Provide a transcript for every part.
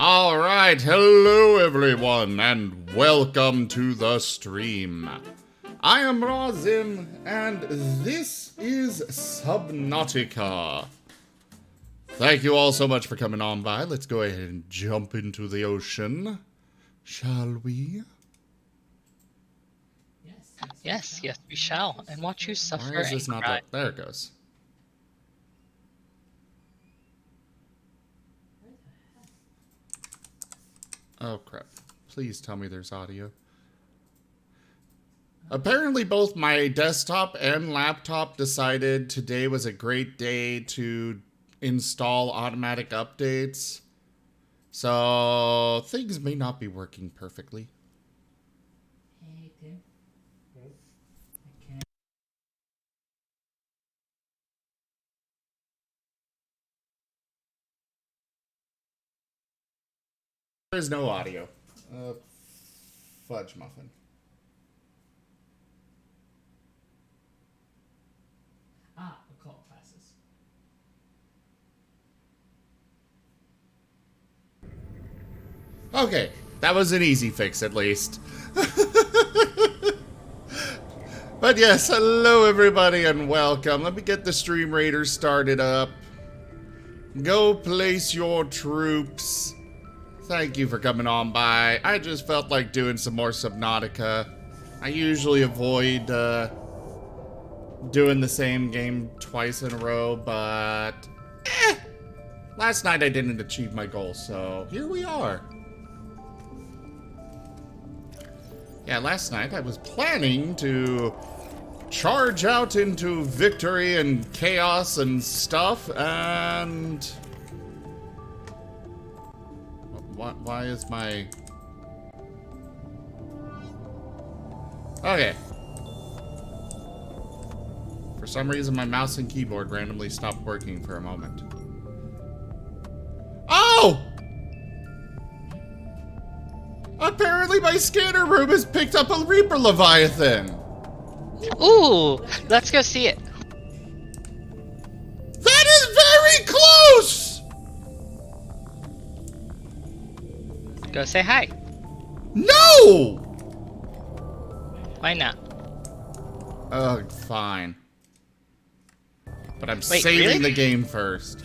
Alright, hello everyone, and welcome to the stream. I am Razim, and this is Subnautica. Thank you all so much for coming on by. Let's go ahead and jump into the ocean, shall we? Yes, we shall, and watch you suffer Why is this and not cry. there it goes. Oh crap. Please tell me there's audio. Apparently both my desktop and laptop decided today was a great day to install automatic updates. So things may not be working perfectly. There is no audio. Fudge muffin. Occult classes. Okay, that was an easy fix at least. But yes, hello everybody and welcome. Let me get the Stream Raiders started up. Go place your troops. Thank you for coming on by. I just felt like doing some more Subnautica. I usually avoid doing the same game twice in a row, but last night I didn't achieve my goal, so here we are. Yeah, last night I was planning to charge out into victory and chaos and stuff, and why is my... Okay. For some reason my mouse and keyboard randomly stopped working for a moment. Oh! Apparently my scanner room has picked up a Reaper Leviathan! Ooh, let's go see it. That is very close! Go say hi. No! Why not? Ugh, fine. But I'm Wait, saving really? the game first.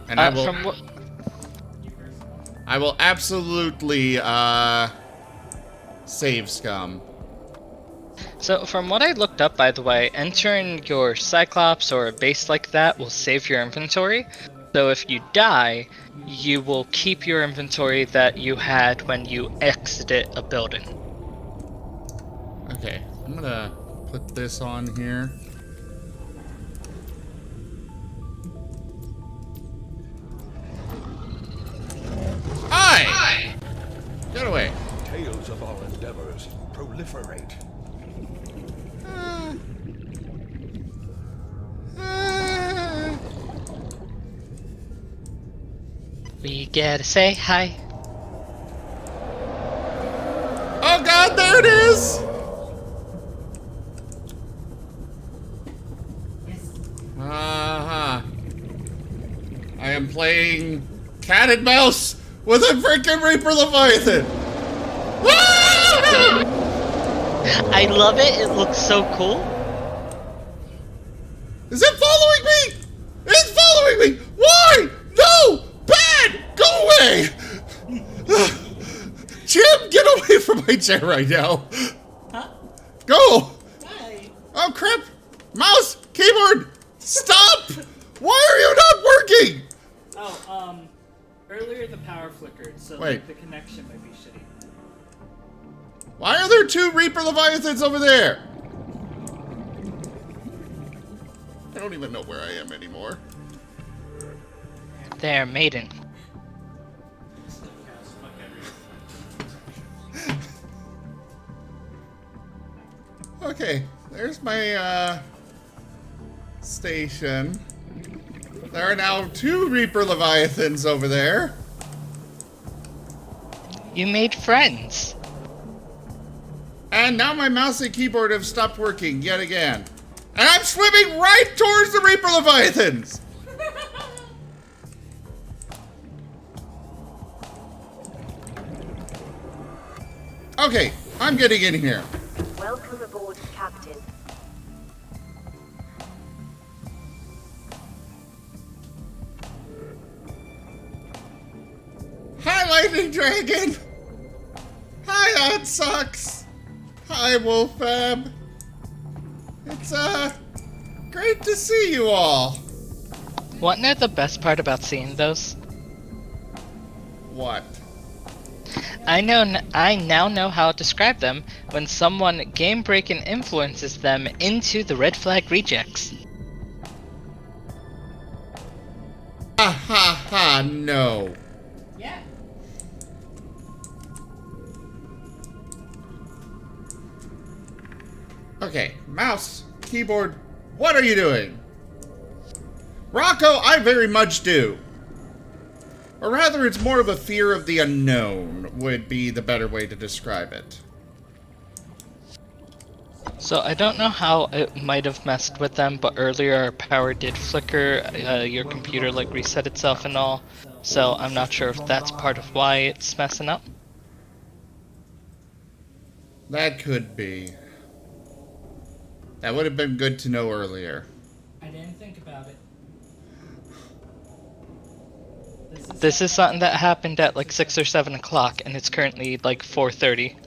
And I will... From what? I will absolutely, save scum. So from what I looked up, by the way, entering your Cyclops or a base like that will save your inventory. So if you die, you will keep your inventory that you had when you exited a building. Okay, I'm gonna put this on here. Hi! Get away. Tales of our endeavors proliferate. We gotta say hi. Oh god, there it is! I am playing cat and mouse with a freaking Reaper Leviathan! I love it. It looks so cool. Is it following me? It's following me! Why? No! Bad! Go away! Jim, get away from my chair right now! Huh? Go! Hi. Oh crap! Mouse! Keyboard! Stop! Why are you not working? Oh, earlier the power flickered, so Wait. like, the connection might be shitty. Why are there two Reaper Leviathans over there? I don't even know where I am anymore. There, maiden. Okay, there's my, station. There are now two Reaper Leviathans over there. You made friends. And now my mouse and keyboard have stopped working yet again. And I'm swimming right towards the Reaper Leviathans! Okay, I'm getting in here. Welcome aboard, Captain. Hi, Lightning Dragon! Hi, That Sucks! Hi, Wolfab! It's, great to see you all! Wasn't that the best part about seeing those? What? I now know how to describe them when someone game-breaking influences them into the red flag rejects. Ha ha ha, no. Yeah. Okay, mouse, keyboard, what are you doing? Rocco, I very much do. Or rather, it's more of a fear of the unknown, would be the better way to describe it. So I don't know how it might have messed with them, but earlier our power did flicker, your computer like reset itself and all, so I'm not sure if that's part of why it's messing up. That could be. That would have been good to know earlier. I didn't think about it. This is something that happened at like 6 or 7 o'clock, and it's currently like 4:30.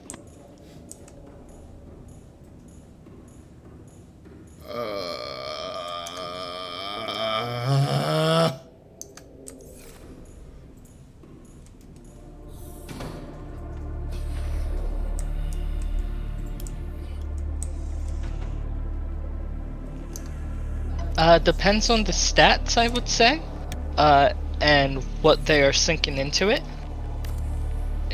Depends on the stats, I would say, and what they are sinking into it.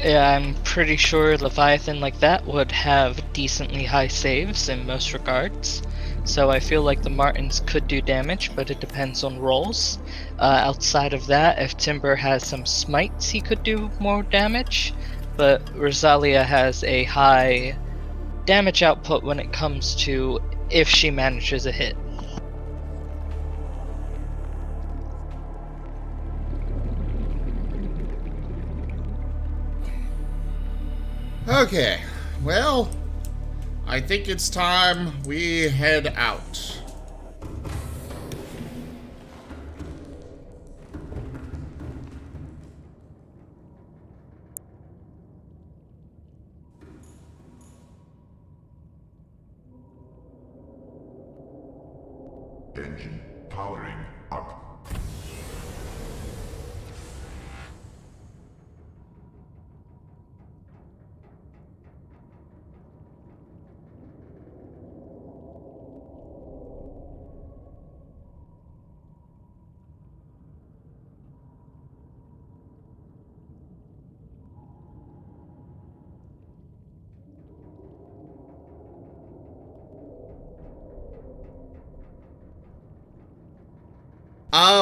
I'm pretty sure Leviathan like that would have decently high saves in most regards. So I feel like the Martins could do damage, but it depends on rolls. Outside of that, if Timber has some smites, he could do more damage. But Rosalia has a high damage output when it comes to if she manages a hit. Okay, well, I think it's time we head out. Engine powering up.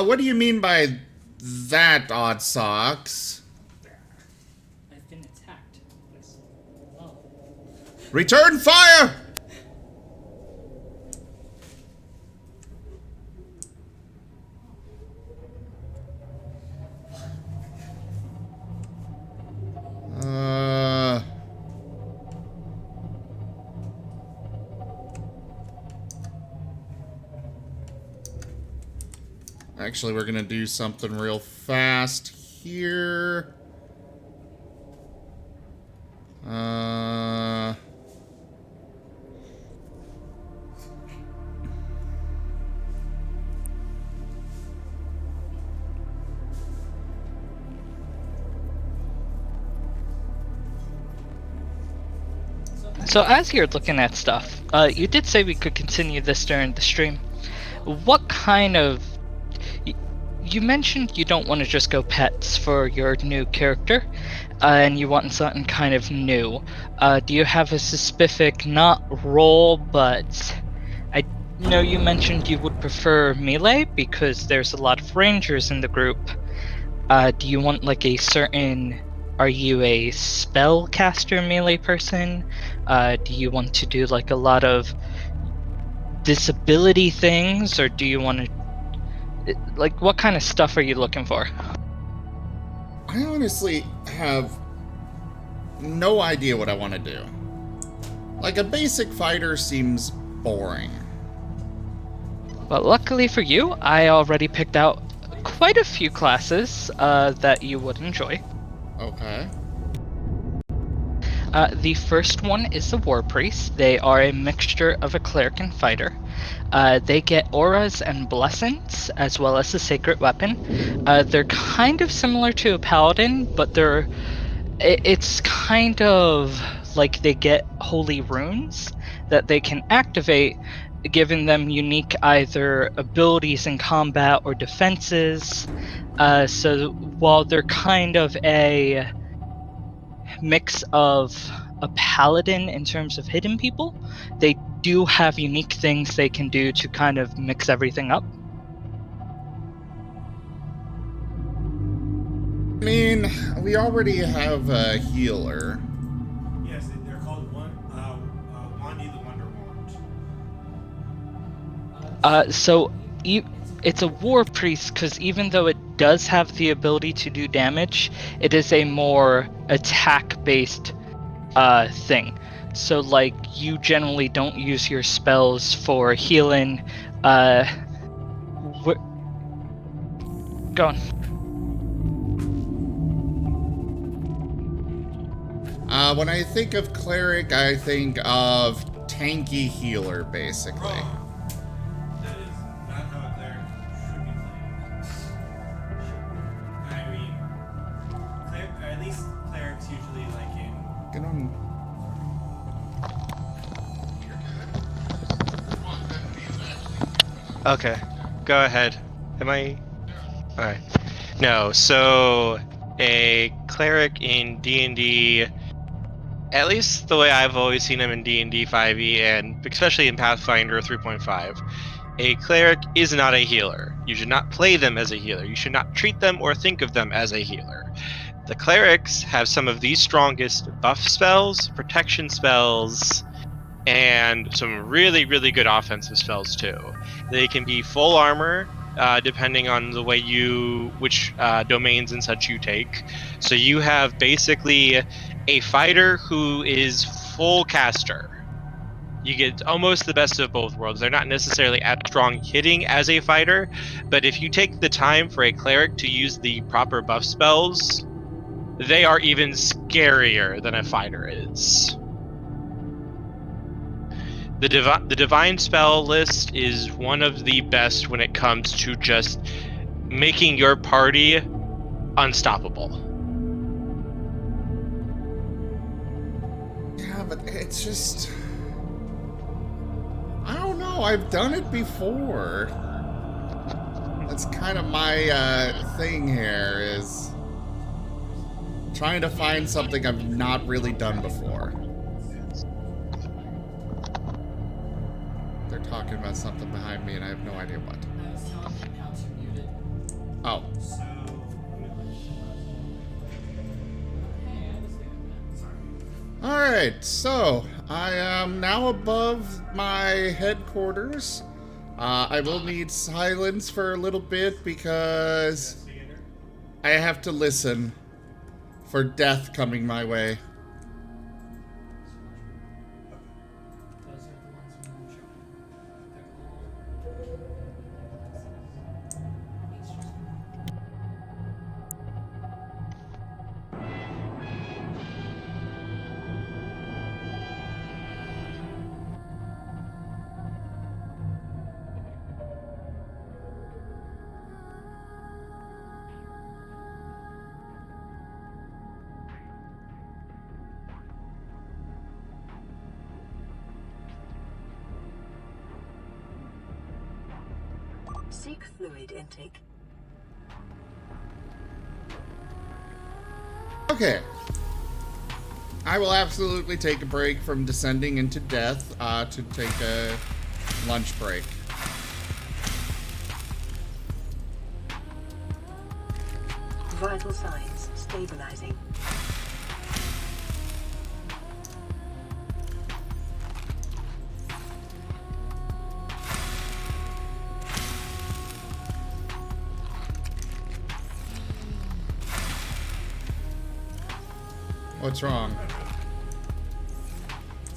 What do you mean by that, Odd Socks? I've been attacked. Oh. Return fire! Actually, we're gonna do something real fast here. So as you're looking at stuff, you did say we could continue this during the stream. What kind of... You mentioned you don't want to just go pets for your new character, and you want something kind of new. Do you have a specific, not role, but... I know you mentioned you would prefer melee, because there's a lot of rangers in the group. Do you want like a certain... Are you a spellcaster melee person? Do you want to do like a lot of disability things, or do you want to... Like, what kind of stuff are you looking for? I honestly have no idea what I want to do. Like, a basic fighter seems boring. Well, luckily for you, I already picked out quite a few classes that you would enjoy. Okay. The first one is the War Priest. They are a mixture of a cleric and fighter. They get auras and blessings, as well as a sacred weapon. They're kind of similar to a paladin, but it's kind of like they get holy runes that they can activate, giving them unique either abilities in combat or defenses. So while they're kind of a mix of a paladin in terms of hidden people, they do have unique things they can do to kind of mix everything up. I mean, we already have a healer. Yes, they're called Wandi the Wonder Wand. It's a war priest because even though it does have the ability to do damage, it is a more attack-based thing. So like you generally don't use your spells for healing. Go on. When I think of cleric, I think of tanky healer, basically. Wrong. That is not how a cleric should be played. I mean, at least clerics usually like in. Get on. Okay, go ahead. Am I? Alright. No, so a cleric in D&D, at least the way I've always seen them in D&D 5e and especially in Pathfinder 3.5, a cleric is not a healer. You should not play them as a healer. You should not treat them or think of them as a healer. The clerics have some of the strongest buff spells, protection spells, and some really, really good offensive spells too. They can be full armor, depending on the way which domains and such you take. So you have basically a fighter who is full caster. You get almost the best of both worlds. They're not necessarily as strong hitting as a fighter, but if you take the time for a cleric to use the proper buff spells, they are even scarier than a fighter is. The divine spell list is one of the best when it comes to just making your party unstoppable. Yeah, but it's just... I don't know, I've done it before. That's kind of my thing here, is trying to find something I've not really done before. They're talking about something behind me and I have no idea what. I was telling him how to mute it. Oh. So. Hey, I was doing that. Sorry. Alright, so I am now above my headquarters. I will need silence for a little bit because I have to listen for death coming my way. Those are the ones we were showing. Seek fluid intake. Okay. I will absolutely take a break from descending into death to take a lunch break. Vital signs stabilizing. What's wrong?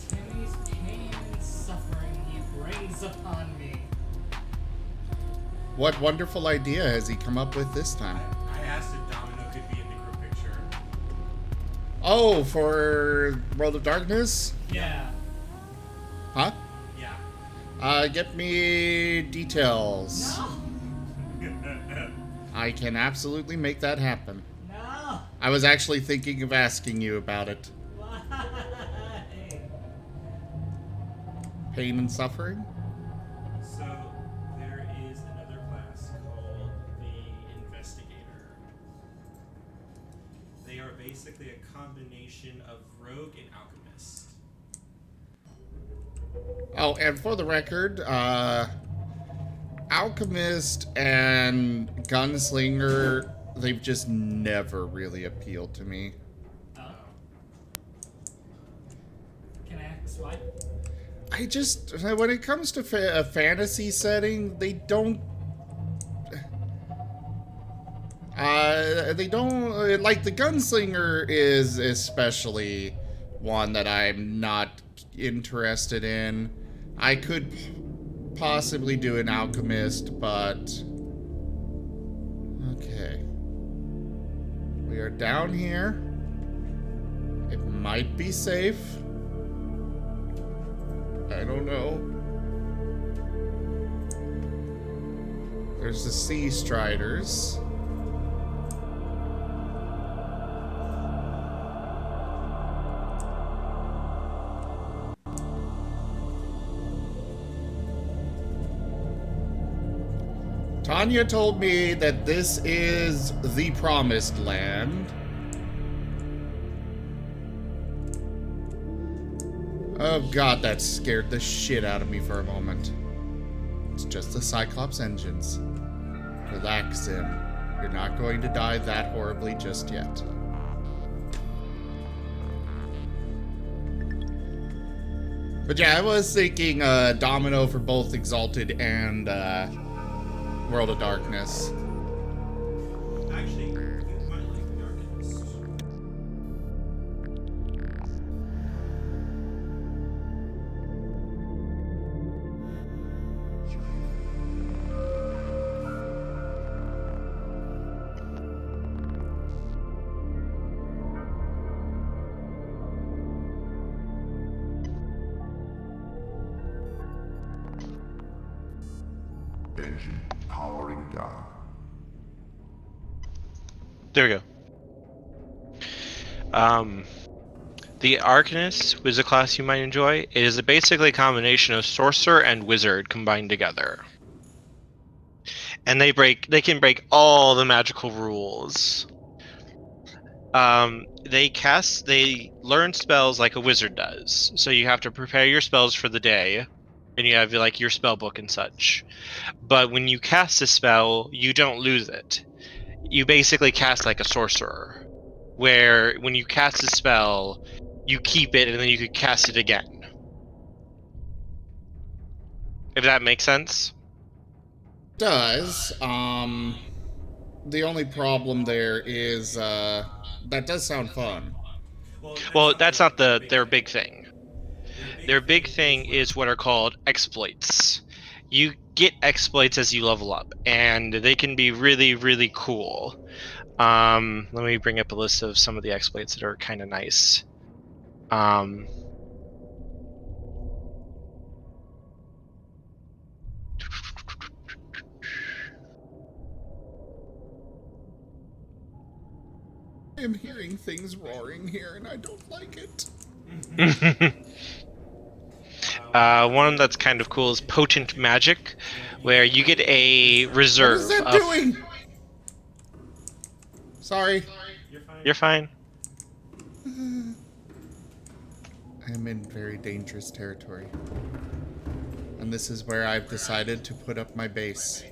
Timmy's pain and suffering he brings upon me. What wonderful idea has he come up with this time? I asked if Domino could be in the group picture. Oh, for World of Darkness? Yeah. Huh? Yeah. Get me details. No. I can absolutely make that happen. No. I was actually thinking of asking you about it. Why? Pain and suffering? So there is another class called the Investigator. They are basically a combination of rogue and alchemist. Oh, and for the record, alchemist and gunslinger they've just never really appealed to me. Oh. Can I ask why? I just, when it comes to a fantasy setting, they don't, like the gunslinger is especially one that I'm not interested in. I could possibly do an alchemist, but okay. We are down here. It might be safe. I don't know. There's the sea striders. Tanya told me that this is the promised land. Oh god, that scared the shit out of me for a moment. It's just the Cyclops engines. Relax, Zim. You're not going to die that horribly just yet. But yeah, I was thinking Domino for both Exalted and World of Darkness. Actually, you might like Darkness. Engine powering down. There we go. The Arcanist was a class you might enjoy. It is basically a combination of sorcerer and wizard combined together, and they can break all the magical rules. They learn spells like a wizard does. So you have to prepare your spells for the day, and you have like your spell book and such. But when you cast a spell, you don't lose it. You basically cast like a sorcerer, where when you cast a spell, you keep it and then you could cast it again. If that makes sense. Does. The only problem there is, that does sound fun. Well, that's not their big thing. Their big thing is what are called exploits. You get exploits as you level up, and they can be really, really cool. Let me bring up a list of some of the exploits that are kind of nice. I am hearing things roaring here, and I don't like it. One that's kind of cool is Potent Magic, where you get a reserve. What is that doing? Sorry. You're fine. I am in very dangerous territory. And this is where I've decided to put up my base.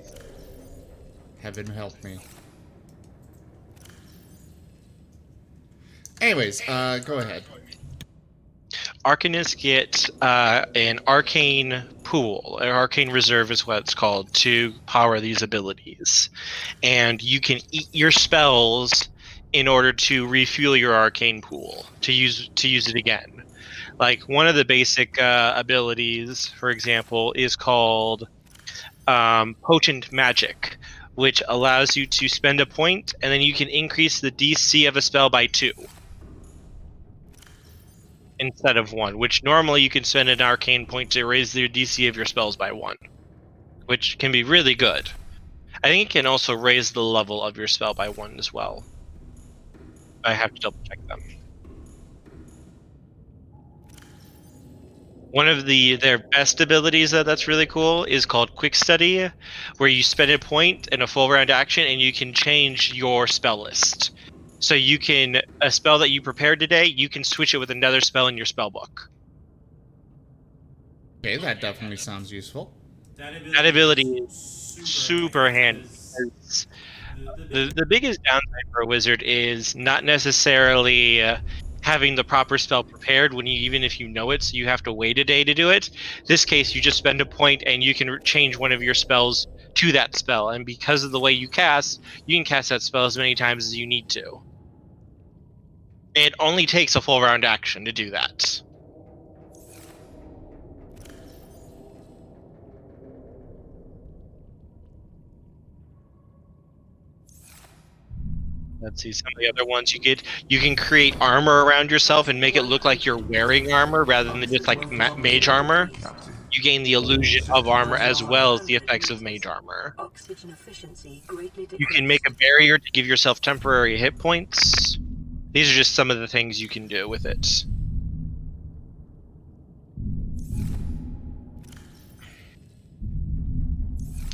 Heaven help me. Anyways, go ahead. Arcanists get an arcane pool, an arcane reserve is what it's called, to power these abilities. And you can eat your spells in order to refuel your arcane pool, to use it again. Like one of the basic abilities, for example, is called Potent Magic, which allows you to spend a point and then you can increase the DC of a spell by 2. Instead of 1, which normally you can spend an arcane point to raise the DC of your spells by 1, which can be really good. I think it can also raise the level of your spell by 1 as well. I have to double check them. One of their best abilities that's really cool is called Quick Study, where you spend a point in a full round action and you can change your spell list. So you can, a spell that you prepared today, you can switch it with another spell in your spell book. Okay, that definitely sounds useful. That ability is super handy. The biggest downside for a wizard is not necessarily having the proper spell prepared when even if you know it, so you have to wait a day to do it. This case, you just spend a point and you can change one of your spells to that spell, and because of the way you can cast that spell as many times as you need to. It only takes a full round action to do that. Let's see some of the other ones you get. You can create armor around yourself and make it look like you're wearing armor rather than just like mage armor. Captain. You gain the illusion of armor as well as the effects of mage armor. Oxygen efficiency greatly You can decreased. make a barrier to give yourself temporary hit points. These are just some of the things you can do with it.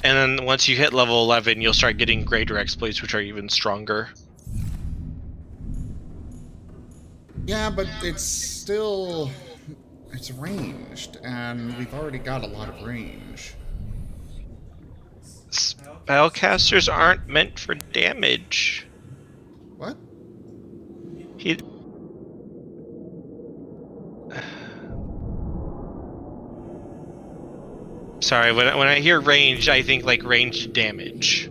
And then once you hit level 11, you'll start getting greater exploits, which are even stronger. Yeah, but it's still... It's ranged, and we've already got a lot of range. Spellcasters aren't meant for damage. What? He... Sorry, when I hear ranged, I think like ranged damage.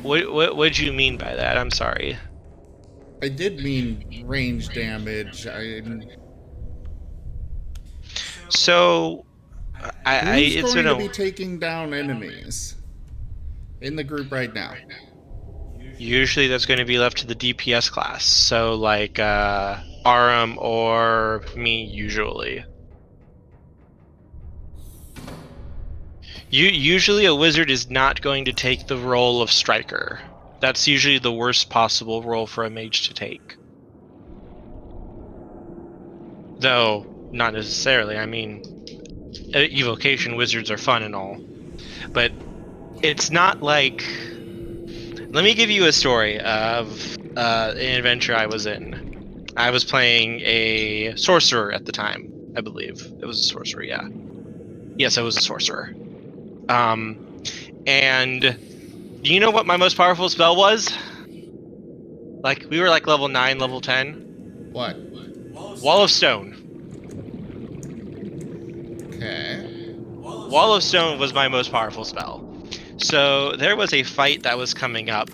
What do you mean by that? I'm sorry. I did mean range damage. So, Who's it's going been to be taking down enemies in the group right now? usually that's going to be left to the DPS class. So like Aram or me usually. Usually a wizard is not going to take the role of striker. That's usually the worst possible role for a mage to take. Though, not necessarily. I mean, evocation wizards are fun and all. But it's not like... Let me give you a story of an adventure I was in. I was playing a sorcerer at the time, I believe. It was a sorcerer, yeah. Yes, I was a sorcerer. And do you know what my most powerful spell was? Like, we were like level 9, level 10. What? Wall of Stone. Okay. Wall of Stone was my most powerful spell. So there was a fight that was coming up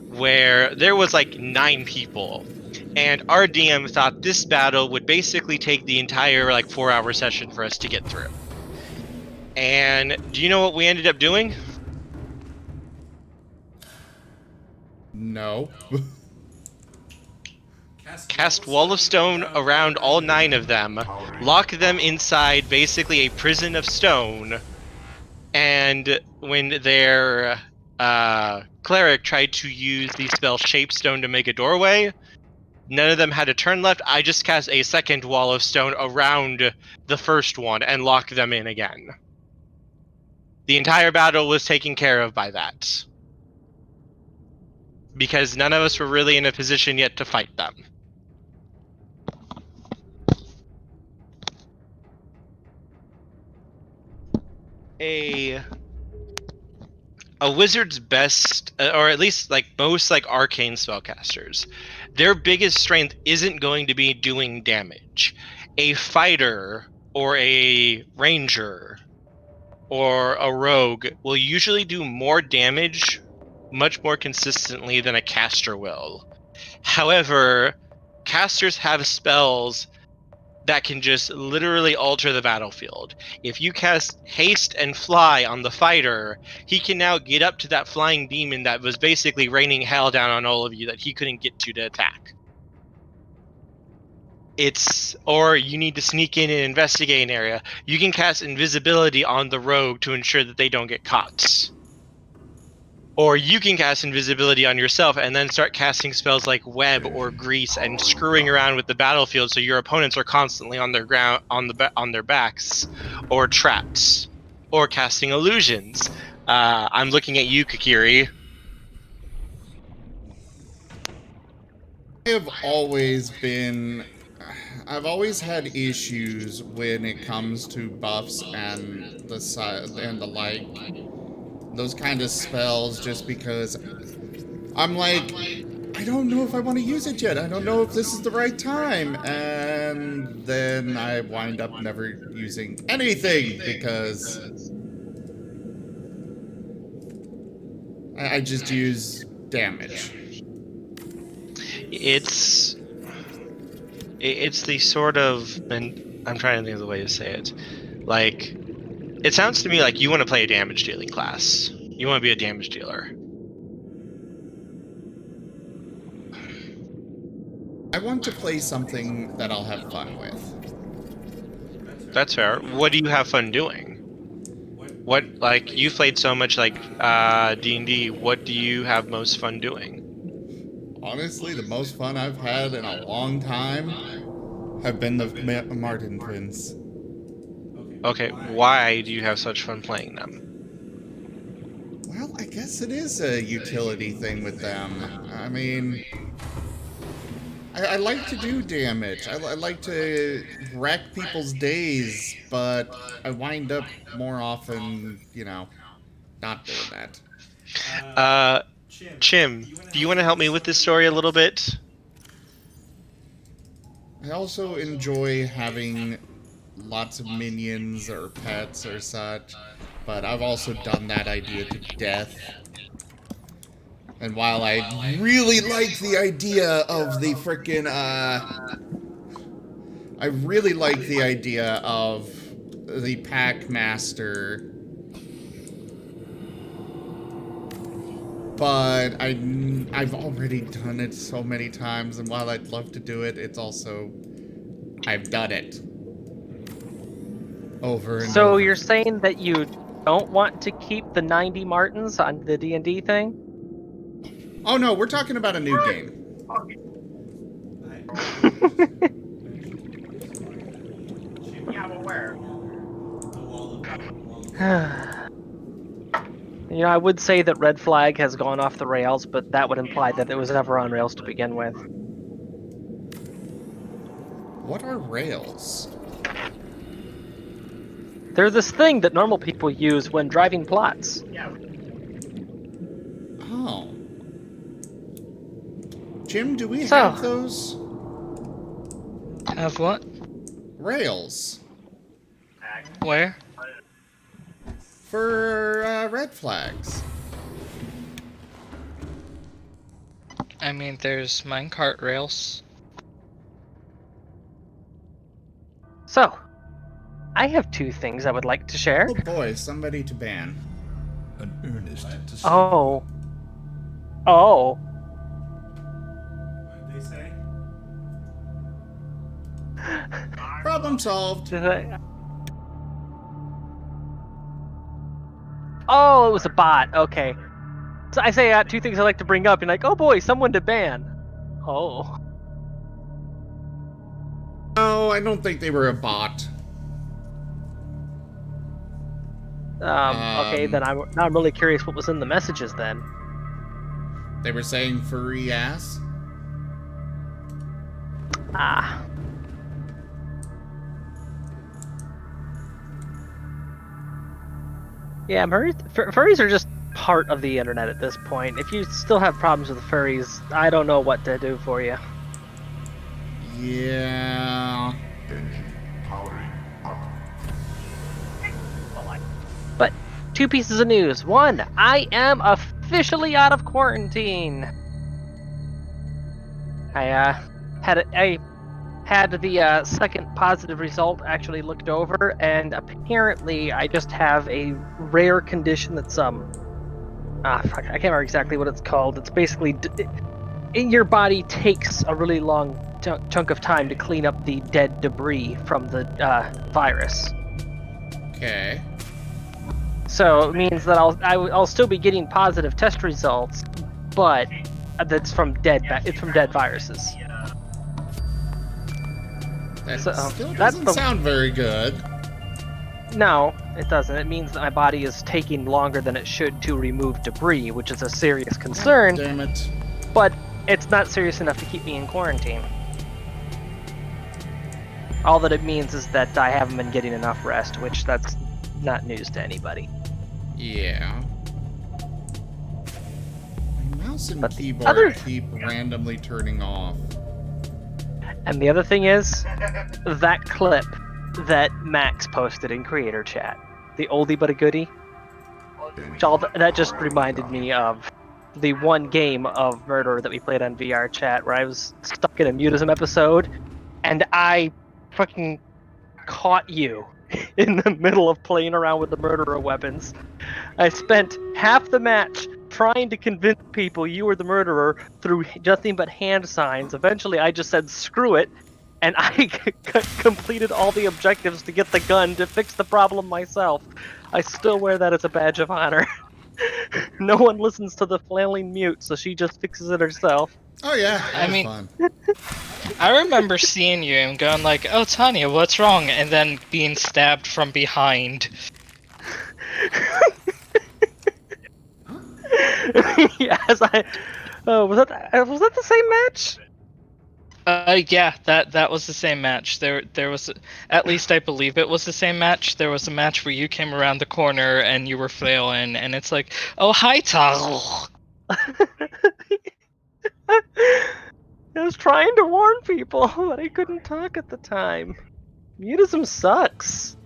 where there was like 9 people. And our DM thought this battle would basically take the entire like 4-hour session for us to get through. And do you know what we ended up doing? No. Cast Wall of Stone around all 9 of them, lock them inside basically a prison of stone, and when their cleric tried to use the spell Shape Stone to make a doorway, none of them had to turn left. I just cast a second Wall of Stone around the first one and lock them in again. The entire battle was taken care of by that. Because none of us were really in a position yet to fight them. A wizard's best, or at least like most like arcane spellcasters, their biggest strength isn't going to be doing damage. A fighter or a ranger or a rogue will usually do more damage much more consistently than a caster will. However, casters have spells that can just literally alter the battlefield. If you cast Haste and Fly on the fighter, he can now get up to that flying demon that was basically raining hell down on all of you that he couldn't get to attack. Or you need to sneak in and investigate an area. You can cast Invisibility on the rogue to ensure that they don't get caught. Or you can cast Invisibility on yourself and then start casting spells like Web or Grease and screwing around with the battlefield so your opponents are constantly on their on their backs, or traps, or casting illusions. I'm looking at you, Kakiri. I have always been I've always had issues when it comes to buffs and the like, those kind of spells, just because I'm like, I don't know if I want to use it yet. I don't know if this is the right time, and then I wind up never using anything because I just use damage. It's the sort of, and I'm trying to think of the way to say it. Like, it sounds to me like you want to play a damage dealing class. You want to be a damage dealer. I want to play something that I'll have fun with. That's fair. What do you have fun doing? What, like, you've played so much, like, D&D, what do you have most fun doing? Honestly, the most fun I've had in a long time have been the Martin twins. Okay, why do you have such fun playing them? Well, I guess it is a utility thing with them. I mean, I like to do damage. I like to wreck people's days, but I wind up more often, you know, not doing that. Chim, do you want to help me with this story a little bit? I also enjoy having lots of minions or pets or such, but I've also done that idea to death. And while I really like the idea of the frickin', I really like the idea of the Pack Master, but I've already done it so many times, and while I'd love to do it, it's also, I've done it over and over. So you're saying that you don't want to keep the 90 Martins on the D&D thing? Oh no, we're talking about a new game. Yeah, but where? You know, I would say that Red Flag has gone off the rails, but that would imply that it was never on rails to begin with. What are rails? They're this thing that normal people use when driving plots. Oh. Jim, do we So- have those? Have what? Rails. Where? For, red flags. I mean, there's minecart rails. So, I have two things I would like to share. Oh boy, somebody to ban. An earnest to see. Oh. What did they say? Problem solved. Oh, it was a bot. Okay. So I say two things I like to bring up. You're like, oh boy, someone to ban. Oh. No, I don't think they were a bot. Okay, then now I'm really curious what was in the messages then. They were saying furry ass. Ah. Yeah, furries are just part of the internet at this point. If you still have problems with furries, I don't know what to do for you. Yeah. Engine powering up. But two pieces of news. One, I am officially out of quarantine. I had the second positive result actually looked over, and apparently I just have a rare condition that's fuck, I can't remember exactly what it's called. It's basically your body takes a really long chunk of time to clean up the dead debris from the virus. Okay. So it means that I'll still be getting positive test results, but it's from dead viruses. That So, still that's doesn't the- sound very good. No, it doesn't. It means that my body is taking longer than it should to remove debris, which is a serious concern, Damn it. but it's not serious enough to keep me in quarantine. All that it means is that I haven't been getting enough rest, which that's not news to anybody. Yeah. My mouse and But the keyboard other- keep randomly turning off. And the other thing is, that clip that Max posted in Creator Chat, the oldie but a goodie, that just reminded me of the one game of Murder that we played on VR Chat where I was stuck in a mutism episode, and I fucking caught you in the middle of playing around with the murderer weapons. I spent half the match trying to convince people you were the murderer through nothing but hand signs. Eventually, I just said, screw it, and I completed all the objectives to get the gun to fix the problem myself. I still wear that as a badge of honor. No one listens to the flailing mute, so she just fixes it herself. Oh yeah, that I was mean- fun. I remember seeing you and going like, "Oh, Tanya, what's wrong?" and then being stabbed from behind. Yes, I. Oh, was that the same match? Yeah, that was the same match. There was, at least I believe it was the same match. There was a match where you came around the corner and you were flailing, and it's like, "Oh, hi, Taro." I was trying to warn people, but I couldn't talk at the time. Mutism sucks.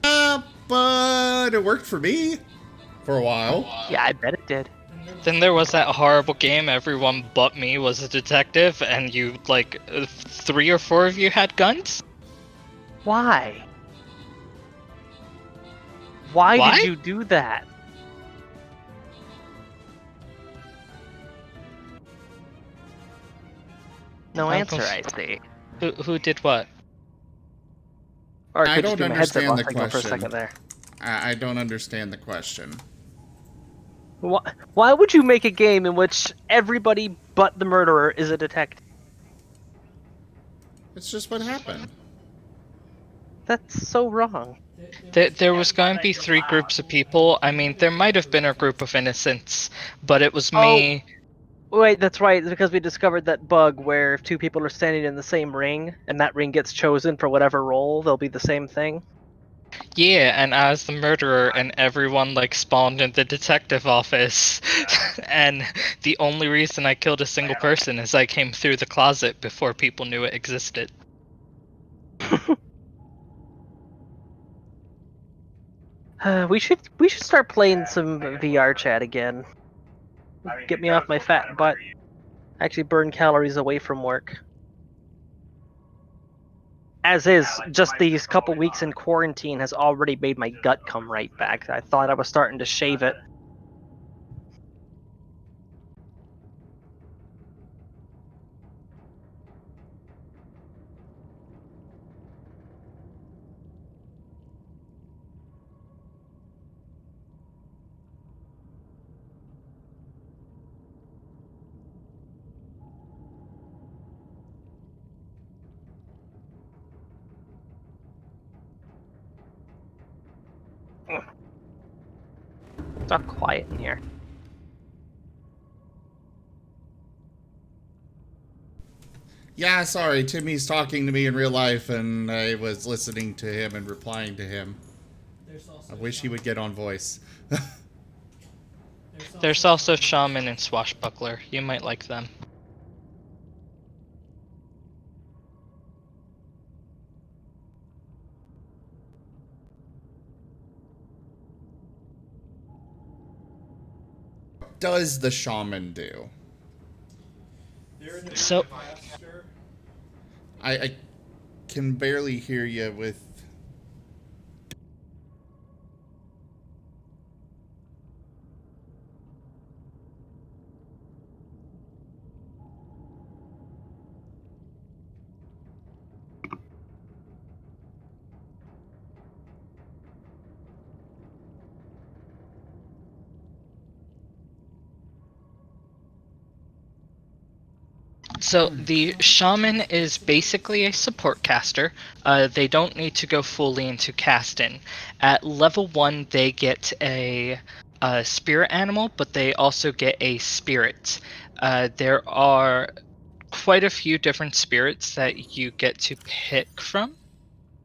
But it worked for me for a while. Yeah, I bet it did. Then there was that horrible game. Everyone but me was a detective, and you like 3 or 4 of you had guns. Why? Why Why? did you do that? No I'm answer, I conf- see. Who did what? Or I could don't you do my headset understand while the thinking for a question. second there? I don't understand the question. Why would you make a game in which everybody but the murderer is a detective? It's just what happened. That's so wrong. There was going to be 3 groups of people. I mean, there might have been a group of innocents, but it was me. Wait, that's right. It's because we discovered that bug where if 2 people are standing in the same ring and that ring gets chosen for whatever role, they'll be the same thing. Yeah, and I was the murderer, and everyone like spawned in the detective office. And the only reason I killed a single person is I came through the closet before people knew it existed. We should start playing some VR chat again. Get me off my fat butt. Actually burn calories away from work. As is, just these couple weeks in quarantine has already made my gut come right back. I thought I was starting to shave it. It's all quiet in here. Yeah, sorry, Timmy's talking to me in real life, and I was listening to him and replying to him. I wish he would get on voice. There's also Shaman and Swashbuckler. You might like them. Does the shaman do? So I can barely hear you with... So the shaman is basically a support caster. They don't need to go fully into casting. At level 1, they get a spirit animal, but they also get a spirit. There are quite a few different spirits that you get to pick from.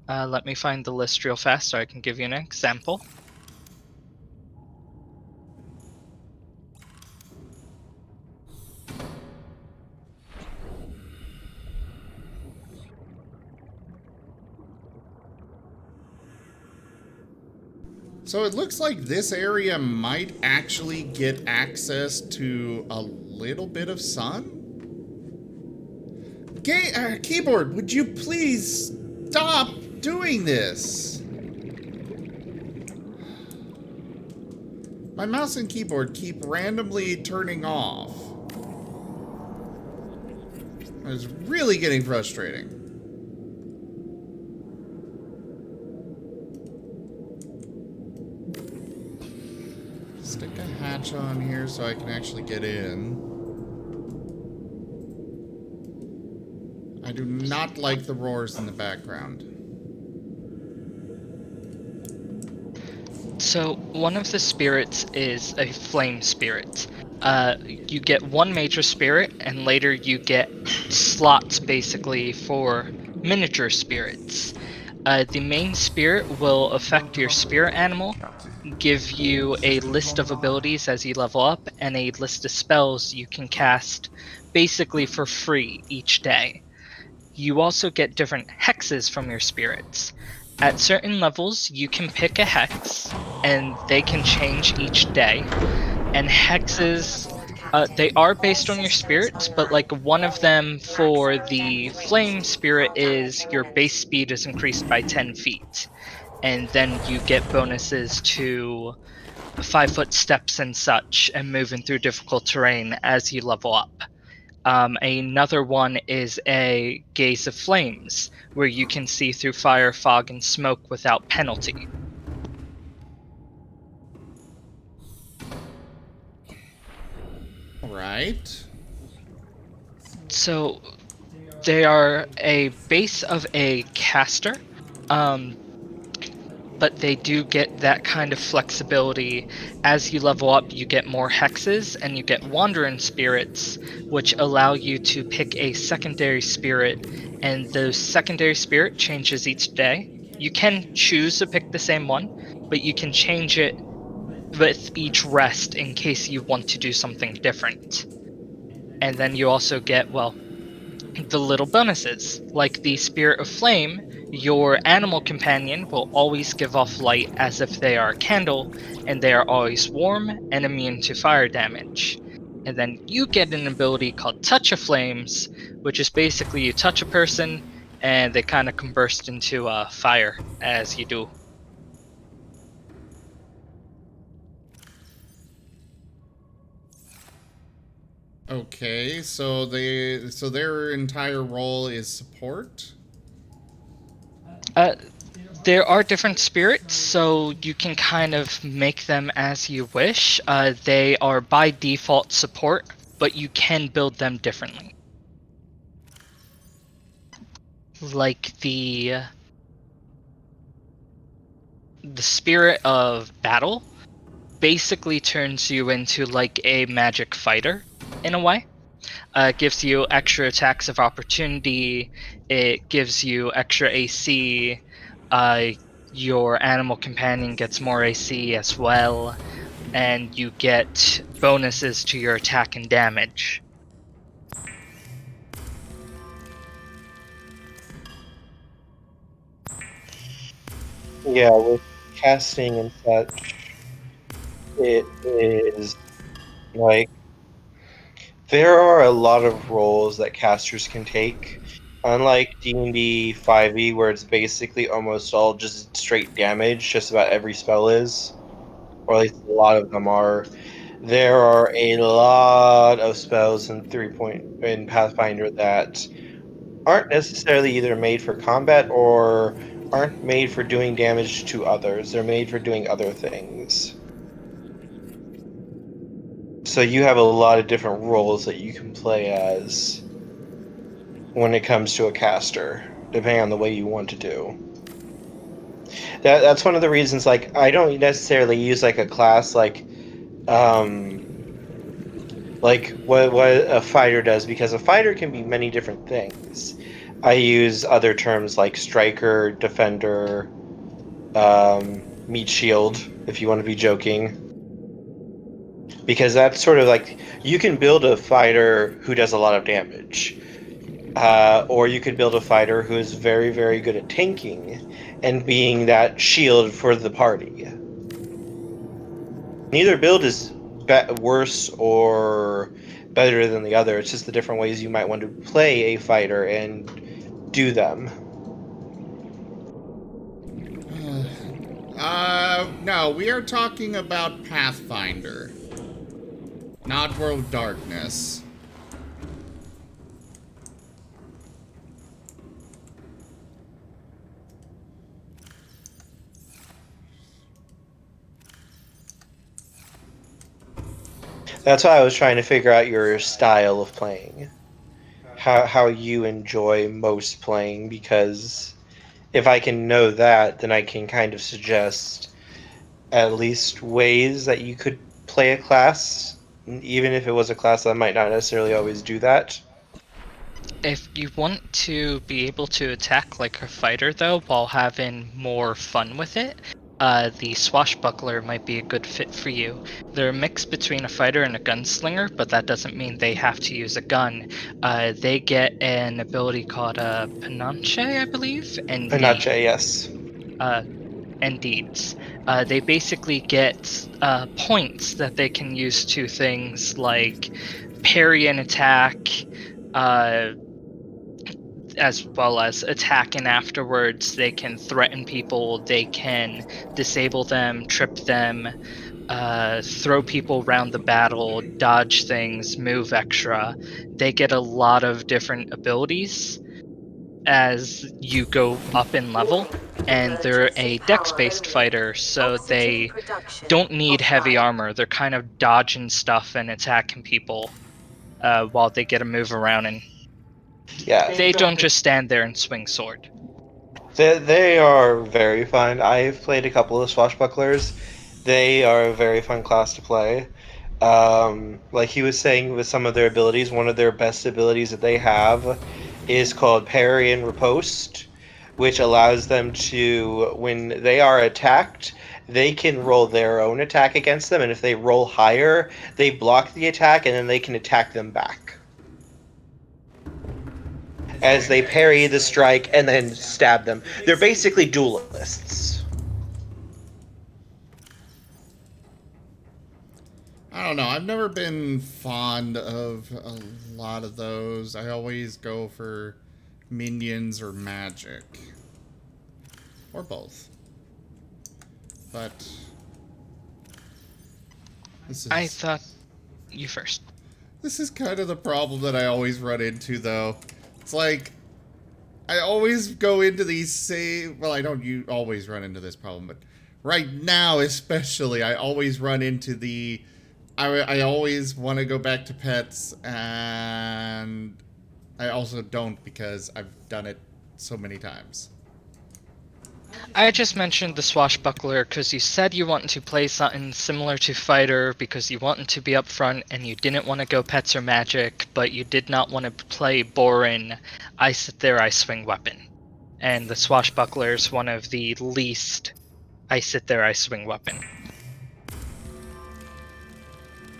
Let me find the list real fast so I can give you an example. So it looks like this area might actually get access to a little bit of sun? Keyboard, would you please stop doing this? My mouse and keyboard keep randomly turning off. It's really getting frustrating. Stick a hatch on here so I can actually get in. I do not like the roars in the background. So, one of the spirits is a flame spirit. You get one major spirit, and later you get slots basically for miniature spirits. The main spirit will affect your spirit animal, give you a list of abilities as you level up, and a list of spells you can cast basically for free each day. You also get different hexes from your spirits. At certain levels, you can pick a hex, and they can change each day. And hexes, they are based on your spirits, but like one of them for the flame spirit is your base speed is increased by 10 feet. And then you get bonuses to 5-foot steps and such, and moving through difficult terrain as you level up. Another one is a gaze of flames, where you can see through fire, fog, and smoke without penalty. Right. So they are a base of a caster, but they do get that kind of flexibility. As you level up, you get more hexes, and you get wandering spirits, which allow you to pick a secondary spirit, and the secondary spirit changes each day. You can choose to pick the same one, but you can change it with each rest in case you want to do something different. And then you also get, well, the little bonuses. Like the Spirit of Flame, your animal companion will always give off light as if they are a candle, and they are always warm and immune to fire damage. And then you get an ability called Touch of Flames, which is basically you touch a person and they kind of combust into fire as you do. Okay, so their entire role is support? There are different spirits, so you can kind of make them as you wish. They are by default support, but you can build them differently. Like the spirit of battle basically turns you into like a magic fighter in a way. It gives you extra attacks of opportunity. It gives you extra AC. Your animal companion gets more AC as well, and you get bonuses to your attack and damage. Yeah, with casting and such, it is like there are a lot of roles that casters can take. Unlike D&D 5e, where it's basically almost all just straight damage, just about every spell is, or at least a lot of them are. There are a lot of spells in Pathfinder that aren't necessarily either made for combat or aren't made for doing damage to others. They're made for doing other things. So you have a lot of different roles that you can play as when it comes to a caster, depending on the way you want to do. That's one of the reasons, like, I don't necessarily use like a class like like what a fighter does, because a fighter can be many different things. I use other terms like striker, defender, meat shield, if you want to be joking. Because that's sort of like, you can build a fighter who does a lot of damage. Or you could build a fighter who is very, very good at tanking and being that shield for the party. Neither build is worse or better than the other. It's just the different ways you might want to play a fighter and do them. No, we are talking about Pathfinder, not World Darkness. That's why I was trying to figure out your style of playing. How you enjoy most playing, because if I can know that, then I can kind of suggest at least ways that you could play a class, even if it was a class that might not necessarily always do that. If you want to be able to attack like a fighter, though, while having more fun with it, the swashbuckler might be a good fit for you. They're a mix between a fighter and a gunslinger, but that doesn't mean they have to use a gun. They get an ability called Panache, I believe, and Panache, yes. and deeds. They basically get points that they can use to things like parry an attack, as well as attacking afterwards. They can threaten people, they can disable them, trip them, throw people around the battle, dodge things, move extra. They get a lot of different abilities as you go up in level, and they're a dex-based fighter, so they don't need heavy armor. They're kind of dodging stuff and attacking people while they get to move around, and Yeah. they don't just stand there and swing sword. They are very fun. I've played a couple of swashbucklers. They are a very fun class to play. Like he was saying, with some of their abilities, one of their best abilities that they have is called parry and riposte, which allows them to, when they are attacked, they can roll their own attack against them, and if they roll higher, they block the attack, and then they can attack them back as they parry the strike and then stab them. They're basically duelists. I don't know. I've never been fond of a lot of those. I always go for minions or magic. Or both. But I thought you first. This is kind of the problem that I always run into, though. It's like, I always go into these same... Well, I don't always run into this problem, but right now especially, I always run into the... I always want to go back to pets, and I also don't because I've done it so many times. I just mentioned the swashbuckler because you said you wanted to play something similar to fighter because you wanted to be up front and you didn't want to go pets or magic, but you did not want to play boring I sit there, I swing weapon. And the swashbuckler is one of the least I sit there, I swing weapon.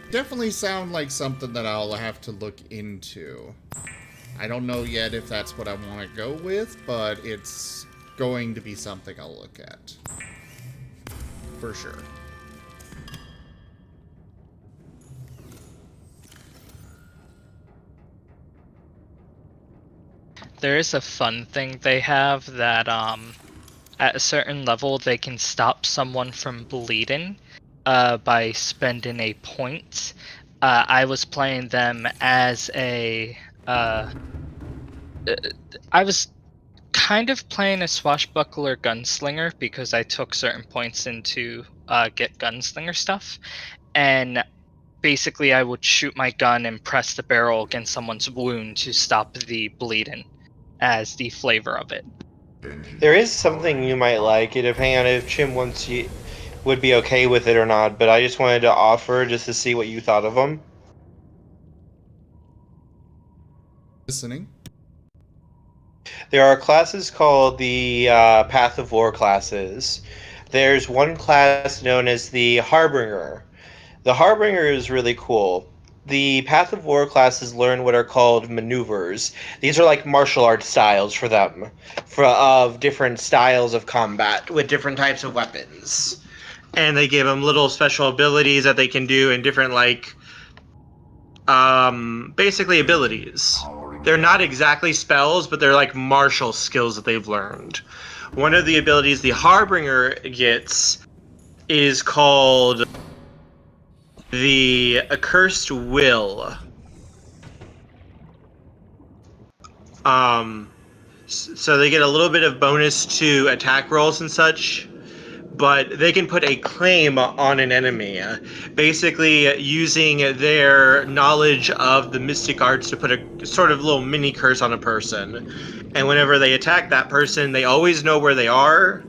Definitely sound like something that I'll have to look into. I don't know yet if that's what I want to go with, but it's going to be something I'll look at. For sure. There is a fun thing they have that at a certain level they can stop someone from bleeding by spending a point. I was playing them as a I was kind of playing a swashbuckler gunslinger because I took certain points into get gunslinger stuff, and basically I would shoot my gun and press the barrel against someone's wound to stop the bleeding as the flavor of it. There is something you might like, depending on if Chim wants you would be okay with it or not, but I just wanted to offer just to see what you thought of them. Listening. There are classes called the Path of War classes. There's one class known as the Harbinger. The Harbinger is really cool. The Path of War classes learn what are called maneuvers. These are like martial arts styles for them, of different styles of combat with different types of weapons. And they give them little special abilities that they can do in different, like, basically abilities. They're not exactly spells, but they're like martial skills that they've learned. One of the abilities the Harbinger gets is called the Accursed Will. So they get a little bit of bonus to attack rolls and such, but they can put a claim on an enemy, basically using their knowledge of the mystic arts to put a sort of little mini curse on a person. And whenever they attack that person, they always know where they are,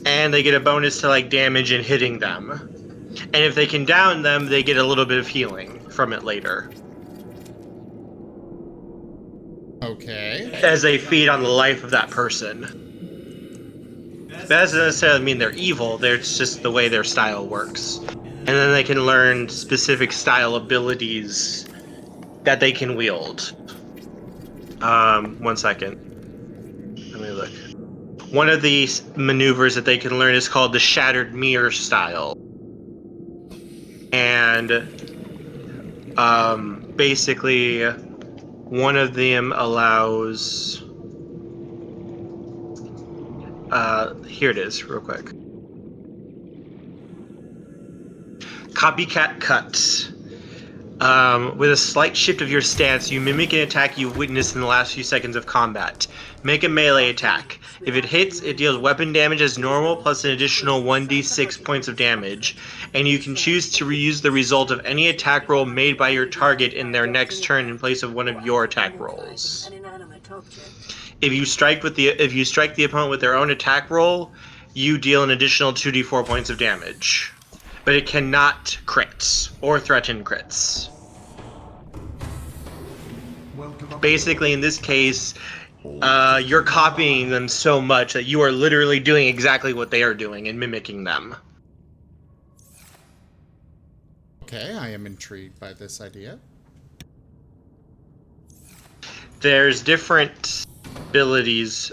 and they get a bonus to like damage and hitting them. And if they can down them, they get a little bit of healing from it later. Okay. As they feed on the life of that person. That doesn't necessarily mean they're evil, it's just the way their style works. And then they can learn specific style abilities that they can wield. 1 second. Let me look. One of the maneuvers that they can learn is called the Shattered Mirror style. And basically, one of them allows... here it is, real quick. Copycat Cut. With a slight shift of your stance, you mimic an attack you've witnessed in the last few seconds of combat. Make a melee attack. If it hits, it deals weapon damage as normal plus an additional 1d6 points of damage, and you can choose to reuse the result of any attack roll made by your target in their next turn in place of one of your attack rolls. If you strike the opponent with their own attack roll, you deal an additional 2d4 points of damage. But it cannot crit or threaten crits. Basically, in this case, you're copying them so much that you are literally doing exactly what they are doing and mimicking them. Okay, I am intrigued by this idea. There's different abilities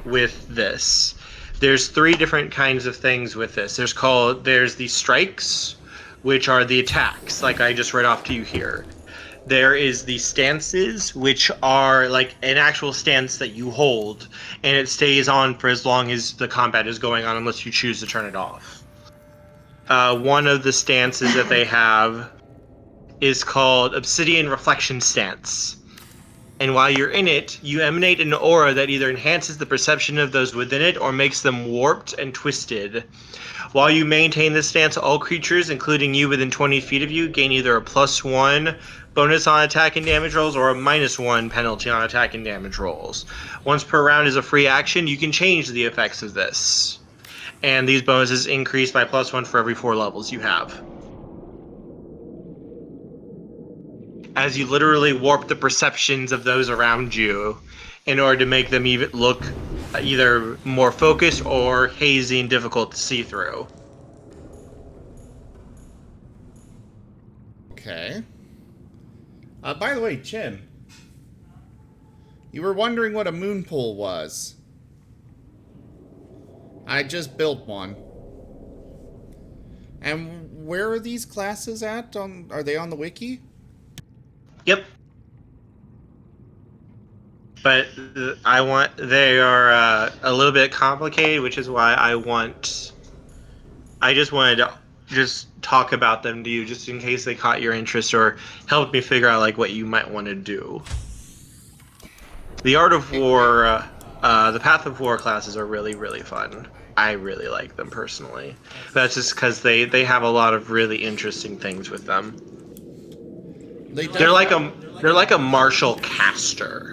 with this. There's 3 different kinds of things with this. There's the strikes, which are the attacks, like I just read off to you here. There is the stances, which are like an actual stance that you hold, and it stays on for as long as the combat is going on, unless you choose to turn it off. One of the stances that they have is called Obsidian Reflection Stance. And while you're in it, you emanate an aura that either enhances the perception of those within it or makes them warped and twisted. While you maintain this stance, all creatures, including you within 20 feet of you, gain either a +1 bonus on attack and damage rolls or a -1 penalty on attack and damage rolls. Once per round is a free action, you can change the effects of this. And these bonuses increase by +1 for every 4 levels you have. As you literally warp the perceptions of those around you in order to make them even look either more focused or hazy and difficult to see through. Okay. By the way, Chin, you were wondering what a moon pool was. I just built one. And where are these classes at? Are they on the wiki? Yep. But they are a little bit complicated, which is why I just wanted to just talk about them to you, just in case they caught your interest or helped me figure out like what you might want to do. The Art of War, the Path of War classes are really, really fun. I really like them personally. That's just because they have a lot of really interesting things with them. They're like a martial caster.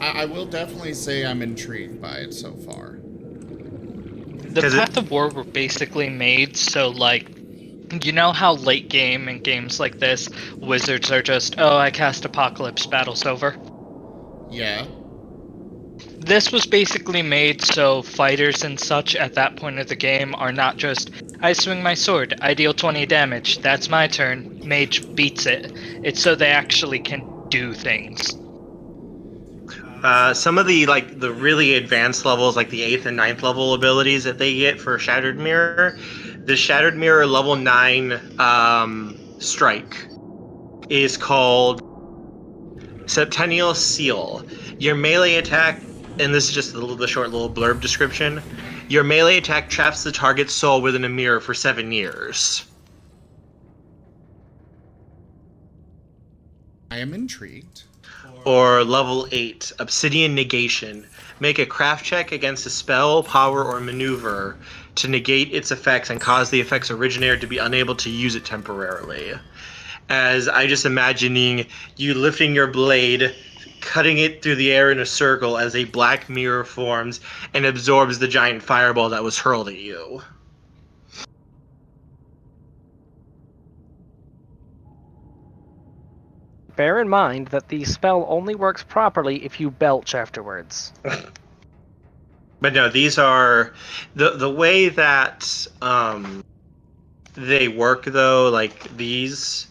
I will definitely say I'm intrigued by it so far. The Path of War were basically made so, like, You know how late game in games like this, wizards are just, oh, I cast Apocalypse, battle's over? Yeah. This was basically made so fighters and such at that point of the game are not just, I swing my sword, I deal 20 damage, that's my turn, mage beats it. It's so they actually can do things. Some of the the really advanced levels, like the 8th and ninth level abilities that they get for Shattered Mirror, the Shattered Mirror level 9 strike is called Septennial Seal. Your melee attack, and this is just the short little blurb description, your melee attack traps the target's soul within a mirror for 7 years. I am intrigued. Or level 8, Obsidian Negation. Make a craft check against a spell, power, or maneuver to negate its effects and cause the effect's originator to be unable to use it temporarily. As I just imagining you lifting your blade, cutting it through the air in a circle as a black mirror forms and absorbs the giant fireball that was hurled at you. Bear in mind that the spell only works properly if you belch afterwards. But no, these are the way that they work though. Like these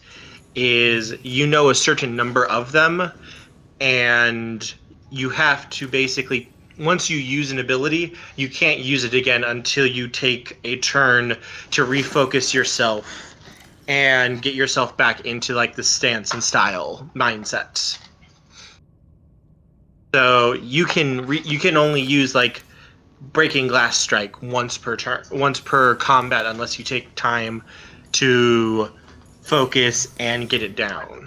is a certain number of them, and you have to basically once you use an ability, you can't use it again until you take a turn to refocus yourself and get yourself back into the stance and style mindset. So you can only use Breaking Glass Strike once per combat unless you take time to focus and get it down.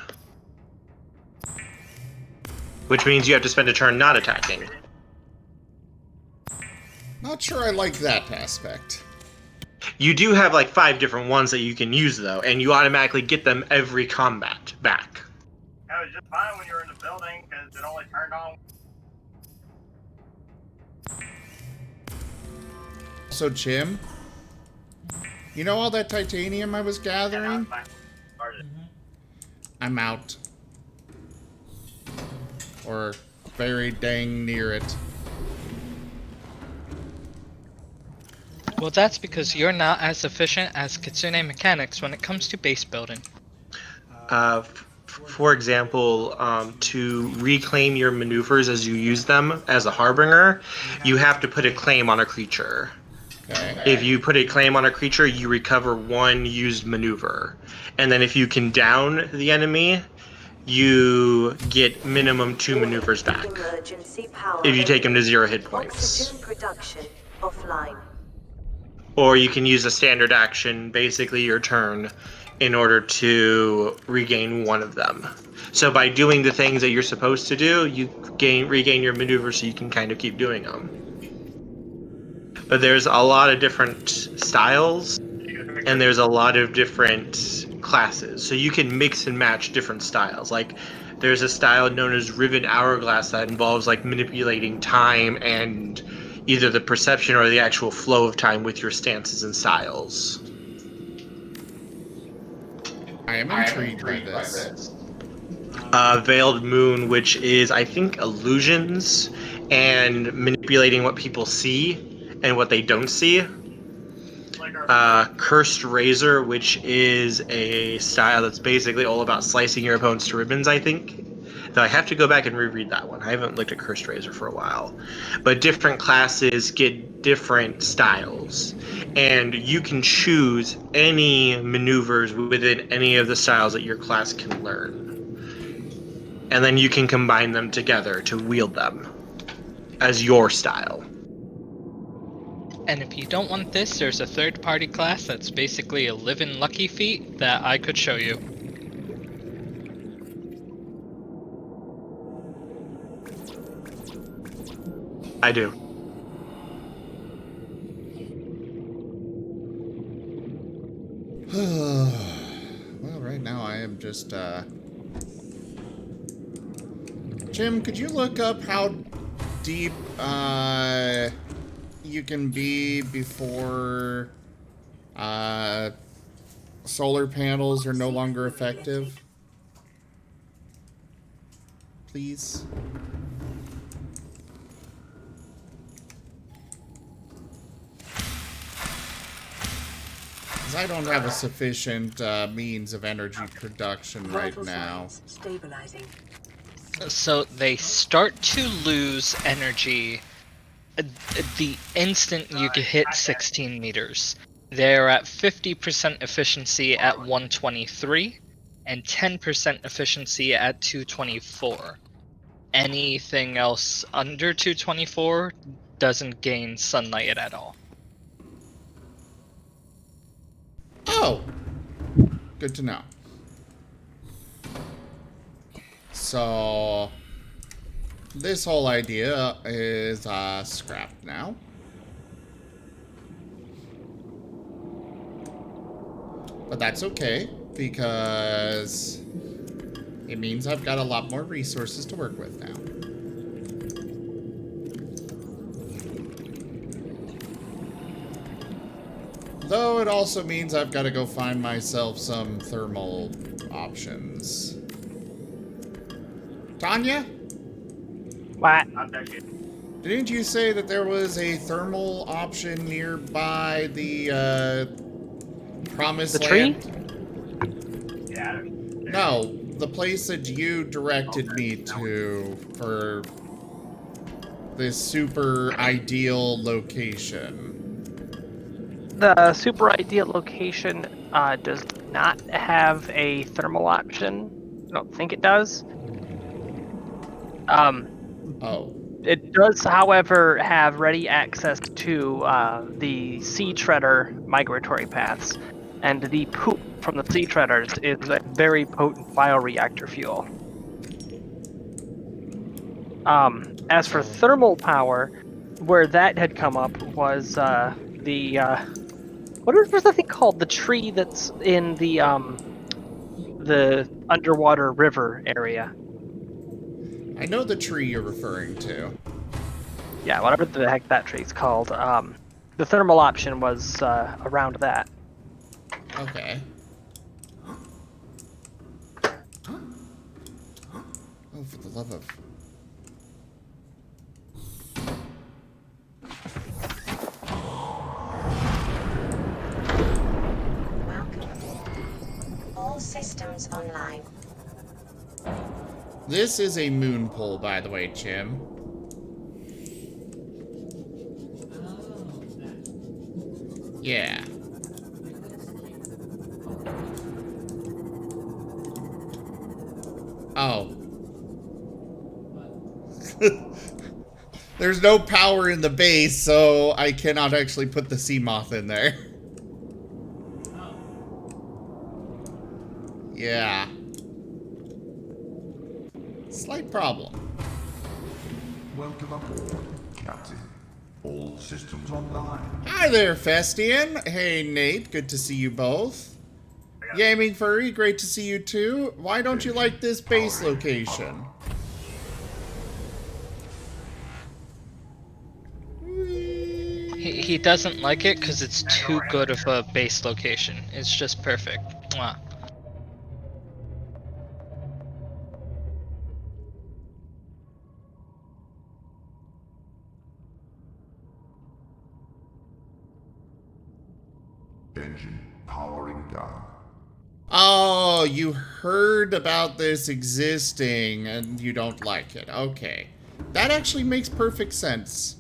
Which means you have to spend a turn not attacking. Not sure I like that aspect. You do have 5 different ones that you can use though, and you automatically get them every combat back. That was just fine when you were in the building because it only turned on. So, Jim, you know all that titanium I was gathering? I'm out. Or very dang near it. Well, that's because you're not as efficient as Kitsune Mechanics when it comes to base building. For example, to reclaim your maneuvers as you use them as a harbinger, you have to put a claim on a creature. Okay. If you put a claim on a creature, you recover 1 used maneuver. And then if you can down the enemy, you get minimum 2 maneuvers back. If you take him to 0 hit points. Oxygen production offline. Or you can use a standard action, basically your turn, in order to regain 1 of them. So by doing the things that you're supposed to do, you regain your maneuvers so you can kind of keep doing them. But there's a lot of different styles, and there's a lot of different classes. So you can mix and match different styles. There's a style known as Riven Hourglass that involves manipulating time and either the perception or the actual flow of time with your stances and styles. I am intrigued by this. Veiled Moon, which is, I think, illusions and manipulating what people see and what they don't see. Cursed Razor, which is a style that's basically all about slicing your opponents to ribbons, I think. Though I have to go back and reread that one. I haven't looked at Cursed Razor for a while. But different classes get different styles. And you can choose any maneuvers within any of the styles that your class can learn. And then you can combine them together to wield them as your style. And if you don't want this, there's a third-party class that's basically a live-in lucky feat that I could show you. I do. Well, right now I am just, Jim, could you look up how deep, you can be before, solar panels are no longer effective? Please? 'Cause I don't have a sufficient means of energy production right Vital now. signs stabilizing. So they start to lose energy the instant you hit 16 meters. They're at 50% efficiency at 123 and 10% efficiency at 224. Anything else under 224 doesn't gain sunlight at all. Oh! Good to know. So, this whole idea is scrapped now. But that's okay, because it means I've got a lot more resources to work with now. Though it also means I've got to go find myself some thermal options. Tanya? What? Didn't you say that there was a thermal option nearby the Promised The tree? Land? No, the place that you directed me to for this super ideal location. The super ideal location does not have a thermal option. I don't think it does. Oh. It does, however, have ready access to the sea treader migratory paths, and the poop from the sea treaders is a very potent bioreactor fuel. As for thermal power, where that had come up was what is the thing called? The tree that's in the underwater river area. I know the tree you're referring to. Yeah, whatever the heck that tree's called. The thermal option was around that. Okay. Oh, for the love of... Welcome. All systems online. This is a moon pole, by the way, Chim. Yeah. Oh. There's no power in the base, so I cannot actually put the sea moth in there. Yeah. Slight problem. Welcome aboard, Captain. All systems online. Hi there, Festian. Hey, Nate. Good to see you both. Gaming Furry, great to see you too. Why don't you like this base location? He doesn't like it because it's too good of a base location. It's just perfect. Mwah. Engine powering down. Oh, you heard about this existing and you don't like it. Okay. That actually makes perfect sense.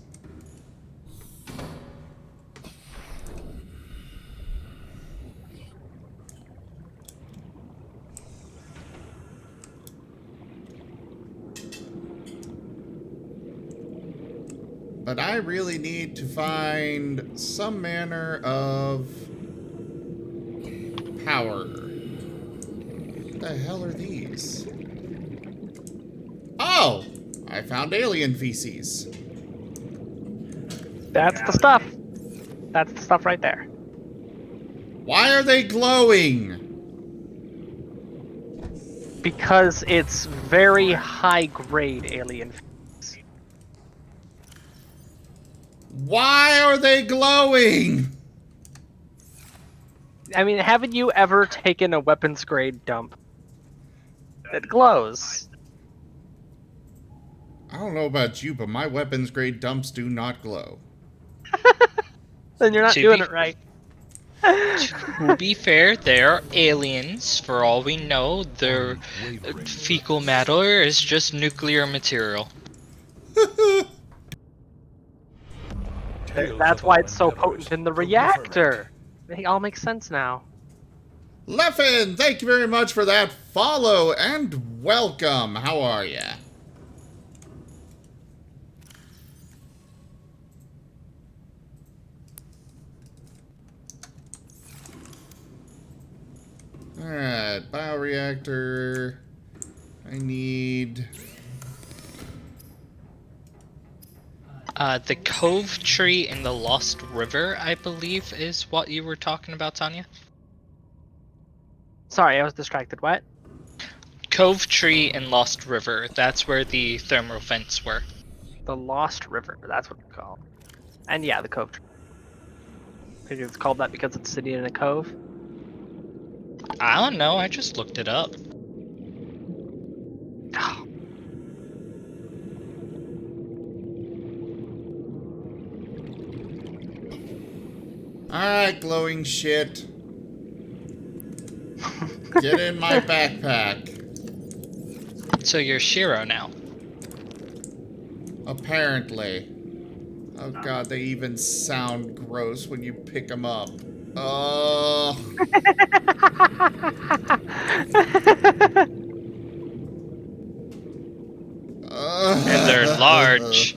But I really need to find some manner of power. What the hell are these? Oh! I found alien feces. That's the stuff. That's the stuff right there. Why are they glowing? Because it's very high grade alien. Why are they glowing? I mean, haven't you ever taken a weapons grade dump? It glows. I don't know about you, but my weapons grade dumps do not glow. Then you're not To doing be it right. To be fair, they're aliens. For all we know, their fecal matter is just nuclear material. Tales That's of why our it's so endeavors potent in the proliferate. reactor. It all makes sense now. Leffen, thank you very much for that follow and welcome. How are ya? Alright, bioreactor. I need... The Cove Tree in the Lost River, I believe, is what you were talking about, Tanya. Sorry, I was distracted. What? Cove Tree in Lost River. That's where the thermal vents were. The Lost River. That's what it's called. And yeah, the Cove Tree. Think it's called that because it's sitting in a cove? I don't know. I just looked it up. Alright, glowing shit. Get in my backpack. So you're Shiro now. Apparently. Oh god, they even sound gross when you pick them up. Oh. And they're large.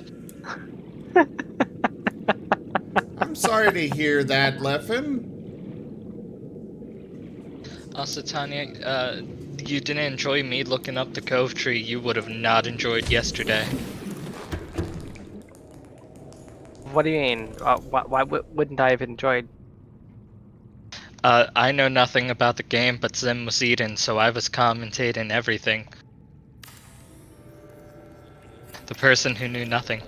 I'm sorry to hear that, Leffen. Also, Tanya, you didn't enjoy me looking up the Cove Tree. You would have not enjoyed yesterday. What do you mean? Why wouldn't I have enjoyed? I know nothing about the game, but Zim was eating, so I was commentating everything. The person who knew nothing.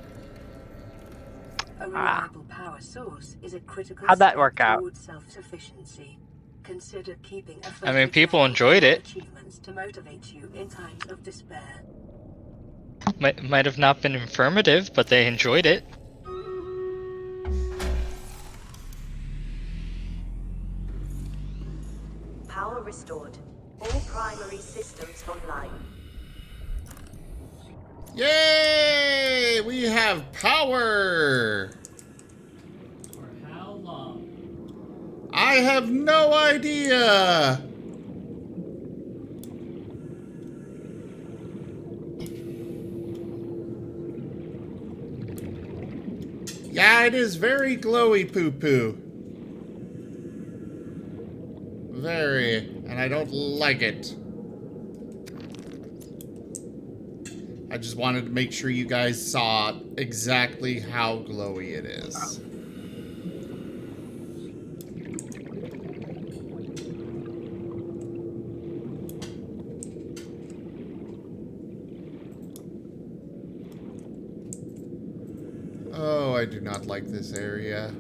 A reliable power source is a critical How'd that step work out? towards self-sufficiency. Consider keeping a I mean, people photo enjoyed journal of it. achievements to motivate you in times of despair. Might have not been informative, but they enjoyed it. Power restored. All primary systems online. Yay! We have power! For how long? I have no idea! Yeah, it is very glowy poo-poo. Very. And I don't like it. I just wanted to make sure you guys saw exactly how glowy it is. Oh, I do not like this area.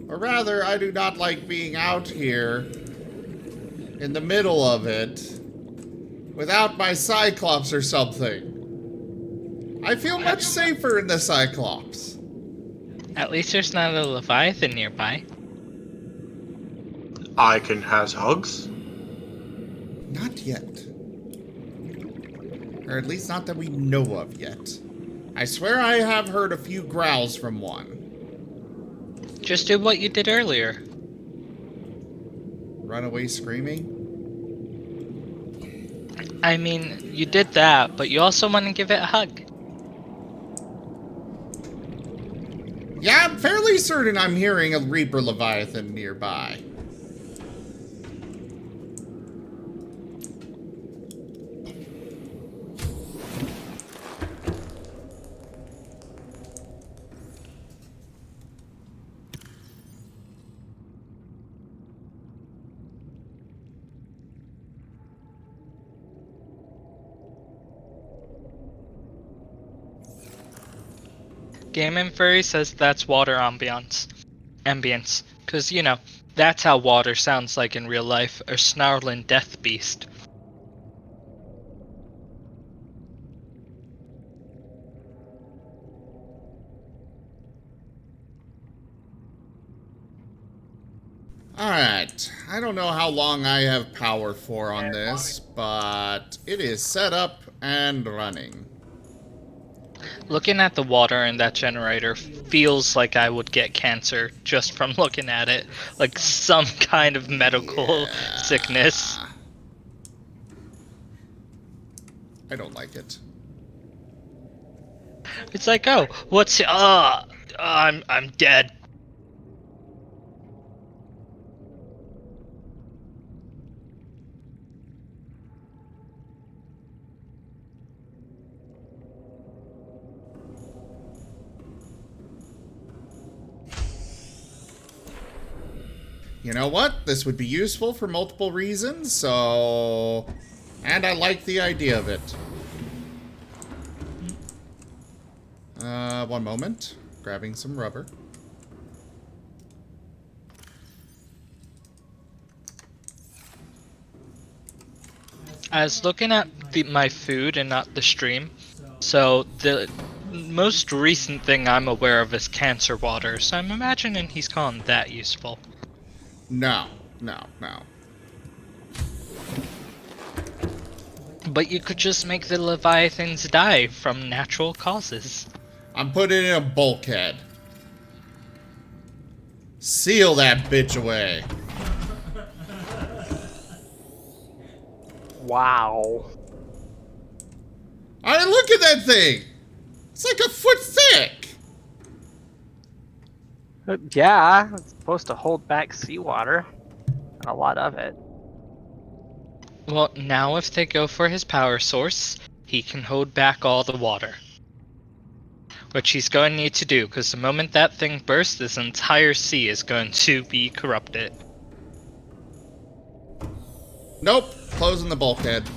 Or rather, I do not like being out here in the middle of it without my Cyclops or something. I feel much safer in the Cyclops. At least there's not a Leviathan nearby. Icon has hugs. Not yet. Or at least not that we know of yet. I swear I have heard a few growls from one. Just do what you did earlier. Run away screaming? I mean, you did that, but you also want to give it a hug. Yeah, I'm fairly certain I'm hearing a Reaper Leviathan nearby. Game Furry says that's water ambience. Because, you know, that's how water sounds like in real life, a snarling death beast. Alright, I don't know how long I have power for on this, but it is set up and running. Looking at the water in that generator feels like I would get cancer just from looking at it. Like some kind of medical sickness. I don't like it. It's like, oh, what's I'm dead. You know what? This would be useful for multiple reasons, so... And I like the idea of it. One moment. Grabbing some rubber. I was looking at my food and not the stream. So the most recent thing I'm aware of is cancer water, so I'm imagining he's calling that useful. No. But you could just make the Leviathans die from natural causes. I'm putting in a bulkhead. Seal that bitch away. Wow. I look at that thing. It's like a foot thick. Yeah, it's supposed to hold back seawater. And a lot of it. Well, now if they go for his power source, he can hold back all the water. Which he's going to need to do, because the moment that thing bursts, this entire sea is going to be corrupted. Nope. Closing the bulkhead.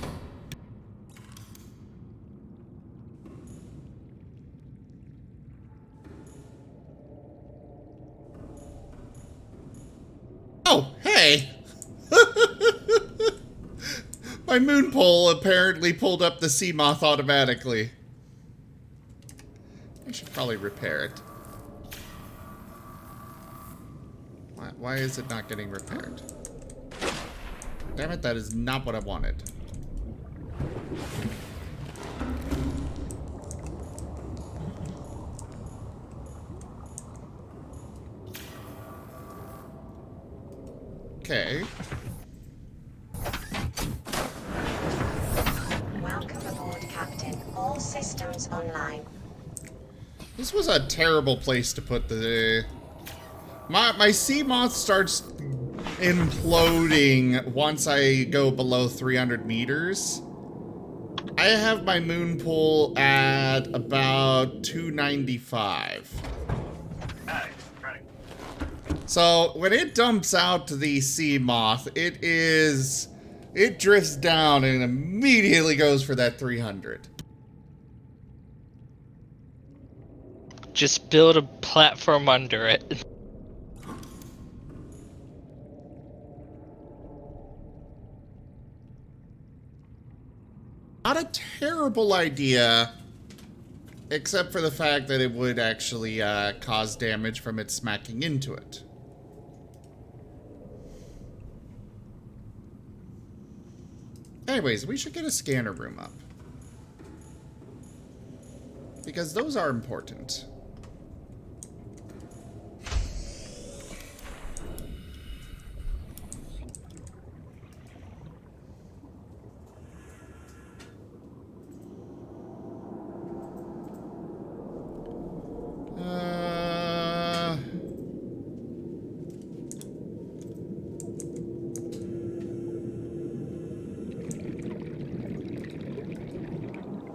Oh, hey! My moon pole apparently pulled up the sea moth automatically. I should probably repair it. Why is it not getting repaired? Damn it, that is not what I wanted. Okay. Welcome aboard, Captain. All systems online. This was a terrible place to put the... My sea moth starts imploding once I go below 300 meters. I have my moon pool at about 295. So when it dumps out the sea moth, it drifts down and immediately goes for that 300. Just build a platform under it. Not a terrible idea, except for the fact that it would actually cause damage from it smacking into it. Anyways, we should get a scanner room up. Because those are important.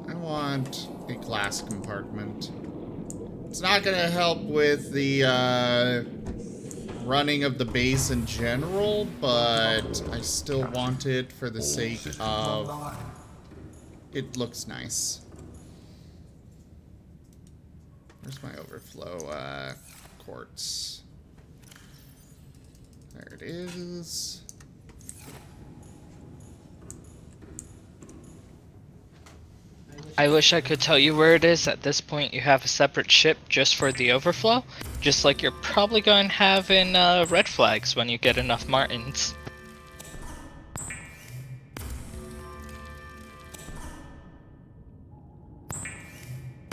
I want a glass compartment. It's not gonna help with the running of the base in general, but I still want it for the sake of it looks nice. Where's my overflow quartz? There it is. I wish I could tell you where it is. At this point, you have a separate ship just for the overflow, just like you're probably going to have in Red Flags when you get enough Martins.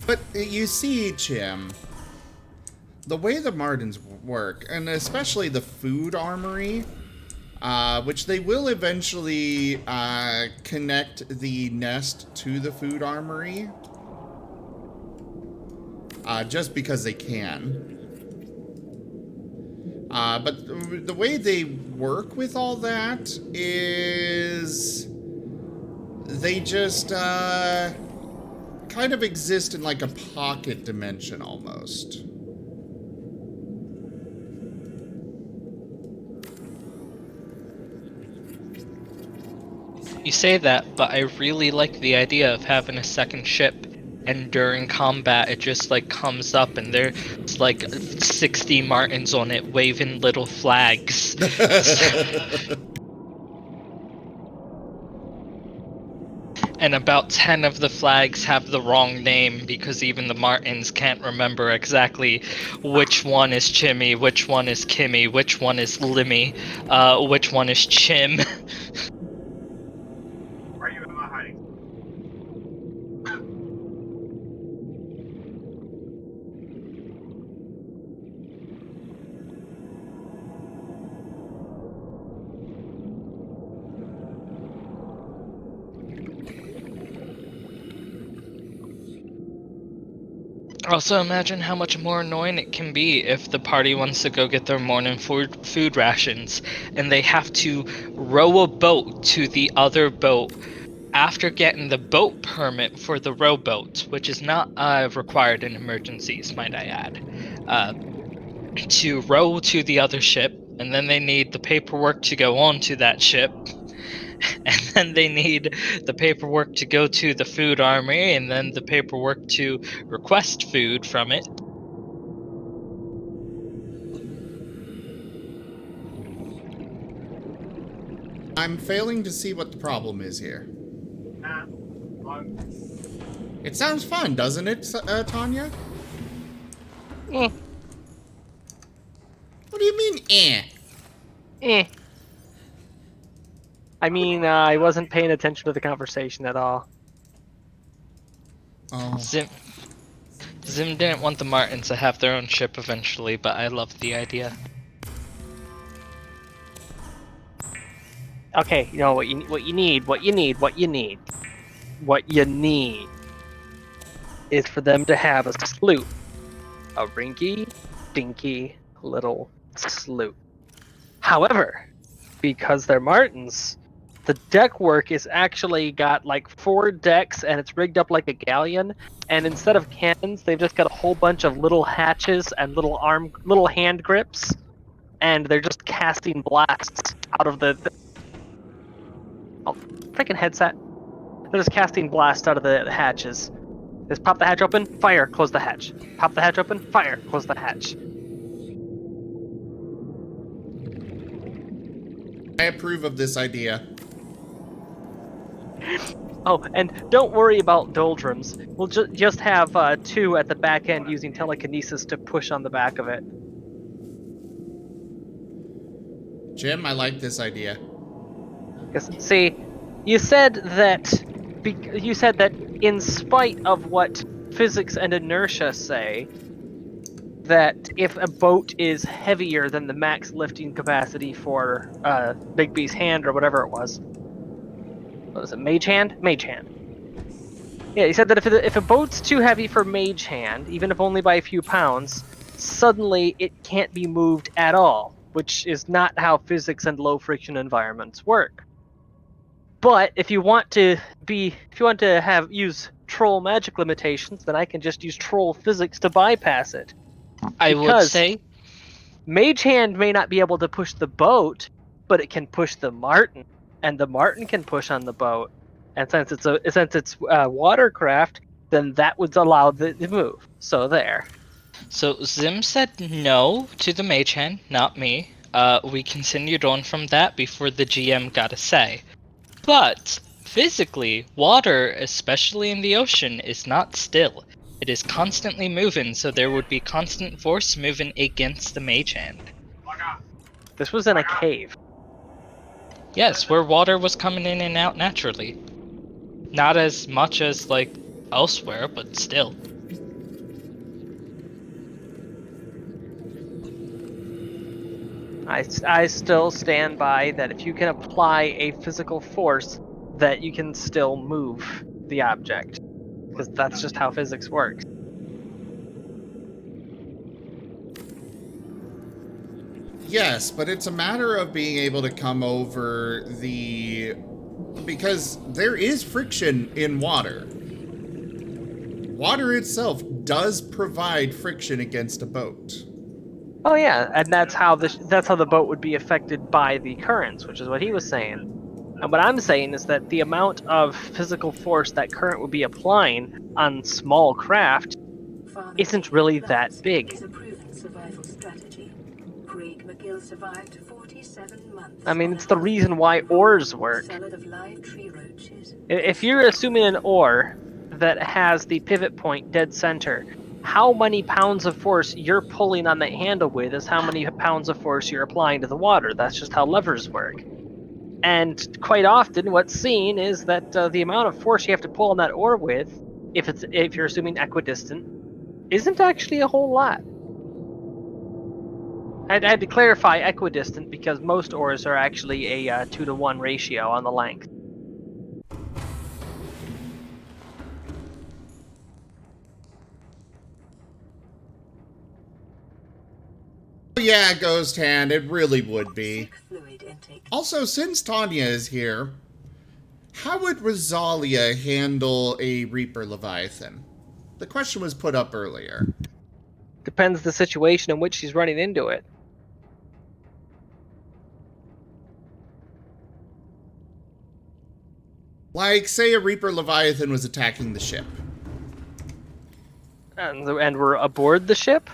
But you see, Chim, the way the Martins work, and especially the food armory, which they will eventually connect the nest to the food armory, just because they can. But the way they work with all that is they just kind of exist in like a pocket dimension almost. You say that, but I really like the idea of having a second ship, and during combat it just like comes up and there's like 60 Martins on it waving little flags. And about 10 of the flags have the wrong name because even the Martins can't remember exactly which one is Chimmy, which one is Kimmy, which one is Limmy, which one is Chim. Why are you in my hiding? Also, imagine how much more annoying it can be if the party wants to go get their morning food rations, and they have to row a boat to the other boat after getting the boat permit for the rowboat, which is not required in emergencies, might I add, to row to the other ship, and then they need the paperwork to go onto that ship. And then they need the paperwork to go to the food armory, and then the paperwork to request food from it. I'm failing to see what the problem is here. It sounds fun, doesn't it, Tanya? What do you mean, eh? I mean, I wasn't paying attention to the conversation at all. Oh. Zim didn't want the Martins to have their own ship eventually, but I love the idea. Okay, you know what you need is for them to have a sloop, a rinky dinky little sloop. However, because they're Martins, the deck work is actually got like 4 decks and it's rigged up like a galleon, and instead of cannons they've just got a whole bunch of little hatches and little hand grips, and they're just casting blasts out of the freaking headset. They're just casting blasts out of the hatches. Just pop the hatch open, fire, close the hatch. Pop the hatch open, fire, close the hatch. I approve of this idea. Oh, and don't worry about doldrums. We'll just have 2 at the back end using telekinesis to push on the back of it. Jim, I like this idea. See, you said that in spite of what physics and inertia say, that if a boat is heavier than the max lifting capacity for Big B's hand or whatever it was. What was it, Mage Hand? Mage Hand. Yeah, he said that if a boat's too heavy for Mage Hand, even if only by a few pounds, suddenly it can't be moved at all, which is not how physics and low friction environments work. But if you want to use troll magic limitations, then I can just use troll physics to bypass it. I would say Mage Hand may not be able to push the boat, but it can push the Martin, and the Martin can push on the boat. And since it's watercraft, then that would allow the move. So there. So Zim said no to the mage hand, not me. We continued on from that before the GM got a say. But physically, water, especially in the ocean, is not still. It is constantly moving, so there would be constant force moving against the mage hand. This was in a cave. Yes, where water was coming in and out naturally. Not as much as, like, elsewhere, but still. I still stand by that if you can apply a physical force, that you can still move the object. Because that's just how physics works. Yes, but it's a matter of being able to come over because there is friction in water. Water itself does provide friction against a boat. Oh yeah, and that's how the boat would be affected by the currents, which is what he was saying. And what I'm saying is that the amount of physical force that current would be applying on small craft isn't really that big. Is a proven survival strategy. Craig McGill survived 47 months. I mean, it's the reason why oars work. Salad of live tree roaches. If you're assuming an oar that has the pivot point dead center, how many pounds of force you're pulling on the handle with is how many pounds of force you're applying to the water. That's just how levers work. And quite often, what's seen is that the amount of force you have to pull on that oar with, if you're assuming equidistant, isn't actually a whole lot. I had to clarify equidistant because most oars are actually a 2-to-1 ratio on the length. Yeah, Ghost Hand, it really would be. Fluid intake. Also, since Tanya is here, how would Rosalia handle a Reaper Leviathan? The question was put up earlier. Depends the situation in which she's running into it. Like, say a Reaper Leviathan was attacking the ship. And we're aboard the ship?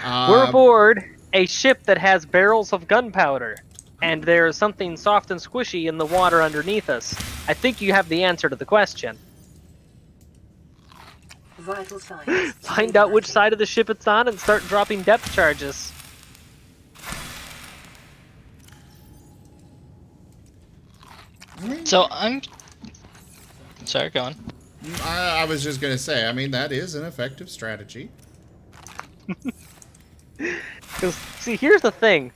We're aboard a ship that has barrels of gunpowder, and there's something soft and squishy in the water underneath us. I think you have the answer to the question. Vital signs. Find out which side of the ship it's on and start dropping depth charges. So I'm... Sorry, go on. I was just gonna say, I mean, that is an effective strategy. Because, see, here's the thing.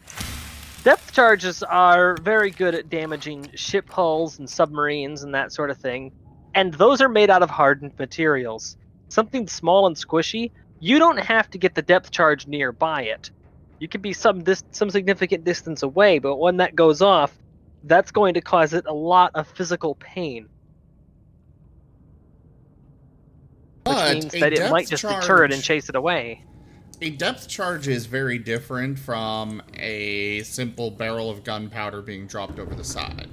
Depth charges are very good at damaging ship hulls and submarines and that sort of thing. And those are made out of hardened materials. Something small and squishy, you don't have to get the depth charge nearby it. You can be some significant distance away, but when that goes off, that's going to cause it a lot of physical pain. Which means that it might just deter it and chase it away. A depth charge is very different from a simple barrel of gunpowder being dropped over the side.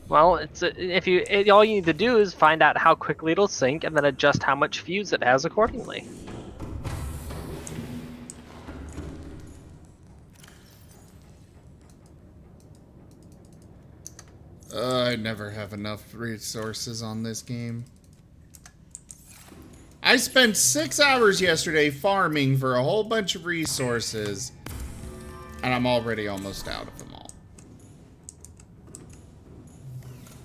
Well, all you need to do is find out how quickly it'll sink and then adjust how much fuse it has accordingly. I never have enough resources on this game. I spent 6 hours yesterday farming for a whole bunch of resources, and I'm already almost out of them all.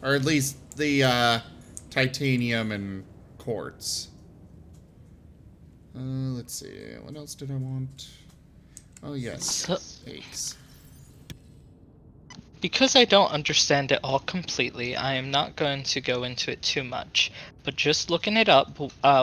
Or at least the titanium and quartz. Let's see, what else did I want? Oh yes, eggs. Because I don't understand it all completely, I am not going to go into it too much. But just looking it up,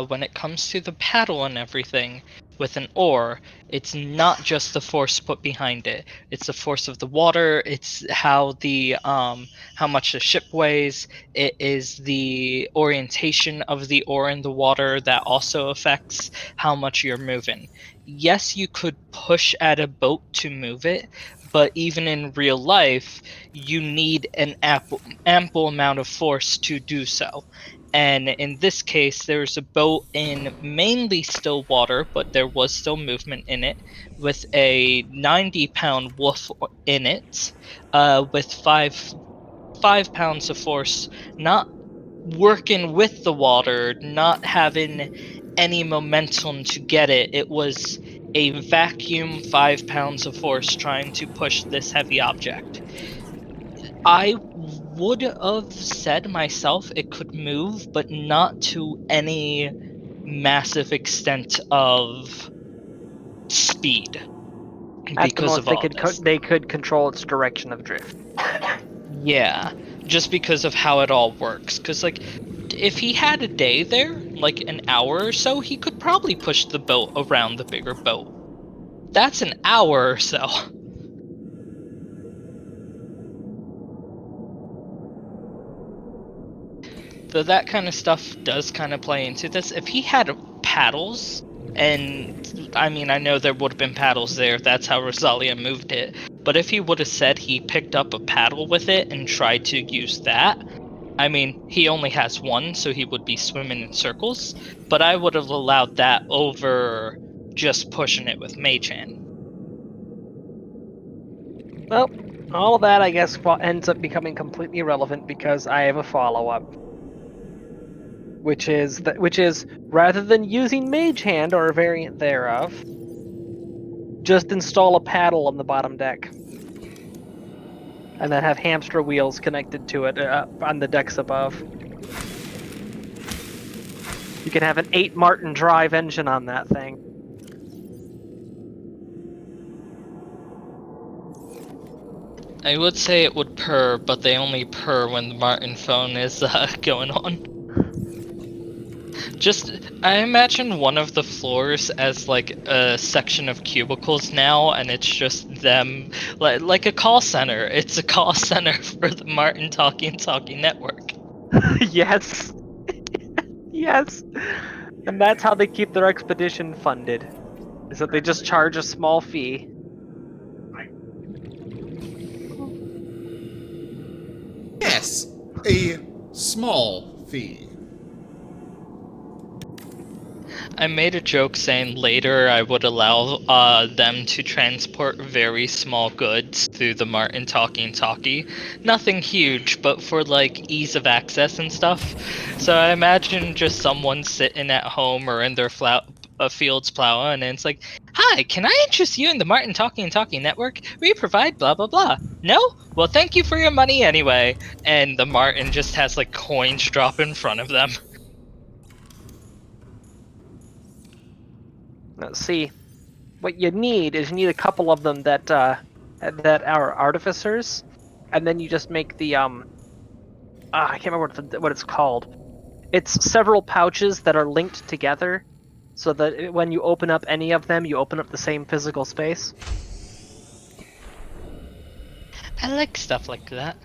when it comes to the paddle and everything, with an oar, it's not just the force put behind it. It's the force of the water, it's how much the ship weighs, it is the orientation of the oar in the water that also affects how much you're moving. Yes, you could push at a boat to move it, but even in real life, you need an ample amount of force to do so. And in this case, there's a boat in mainly still water, but there was still movement in it, with a 90-pound wolf in it, with 5 pounds of force, not working with the water, not having any momentum to get it. It was a vacuum 5 pounds of force trying to push this heavy object. I would have said myself it could move, but not to any massive extent of speed At the because most, of all this. they could control its direction of drift. Yeah, just because of how it all works. Because, like, if he had a day there, like an hour or so, he could probably push the boat around the bigger boat. That's an hour or so. So that kind of stuff does kind of play into this. If he had paddles, and I mean, I know there would have been paddles there if that's how Rosalia moved it, but if he would have said he picked up a paddle with it and tried to use that, I mean, he only has one, so he would be swimming in circles, but I would have allowed that over just pushing it with Mage Hand. Well, all of that, I guess, ends up becoming completely irrelevant because I have a follow-up, which is rather than using Mage Hand or a variant thereof, just install a paddle on the bottom deck, and then have hamster wheels connected to it on the decks above. You can have an 8 Martin drive engine on that thing. I would say it would purr, but they only purr when the Martin phone is going on. I imagine one of the floors as like a section of cubicles now, and it's just them, like a call center. It's a call center for the Martin Talkie Network. Yes. Yes. And that's how they keep their expedition funded, is that they just charge a small fee. Yes, a small fee. I made a joke saying later I would allow them to transport very small goods through the Martin Talkie. Nothing huge, but for like ease of access and stuff. So I imagine just someone sitting at home or in their fields plowing, and it's like, "Hi, can I interest you in the Martin Talkie network? We provide blah blah blah." No? Well, thank you for your money anyway. And the Martin just has like coins drop in front of them. Let's see. What you need is a couple of them that are artificers, and then you just make the I can't remember what it's called. It's several pouches that are linked together, so that when you open up any of them, you open up the same physical space. I like stuff like that.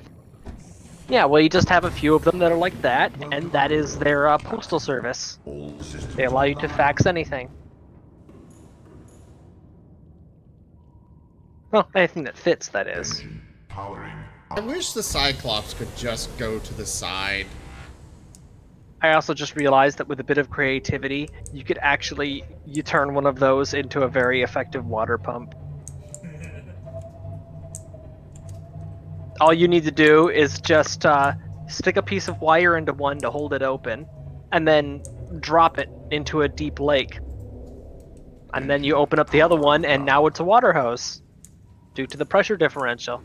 Yeah, well, you just have a few of them that are like that, and that is their postal service. All systems They allow you to online. fax anything. Well, anything that fits, that is. Engine powering I wish the Cyclops could just go to the side. I also just realized that with a bit of creativity, you could actually turn one of those into a very effective water pump. All you need to do is just stick a piece of wire into one to hold it open, and then drop it into a deep lake. And then you open up the other one, and now it's a water hose, due to the pressure differential.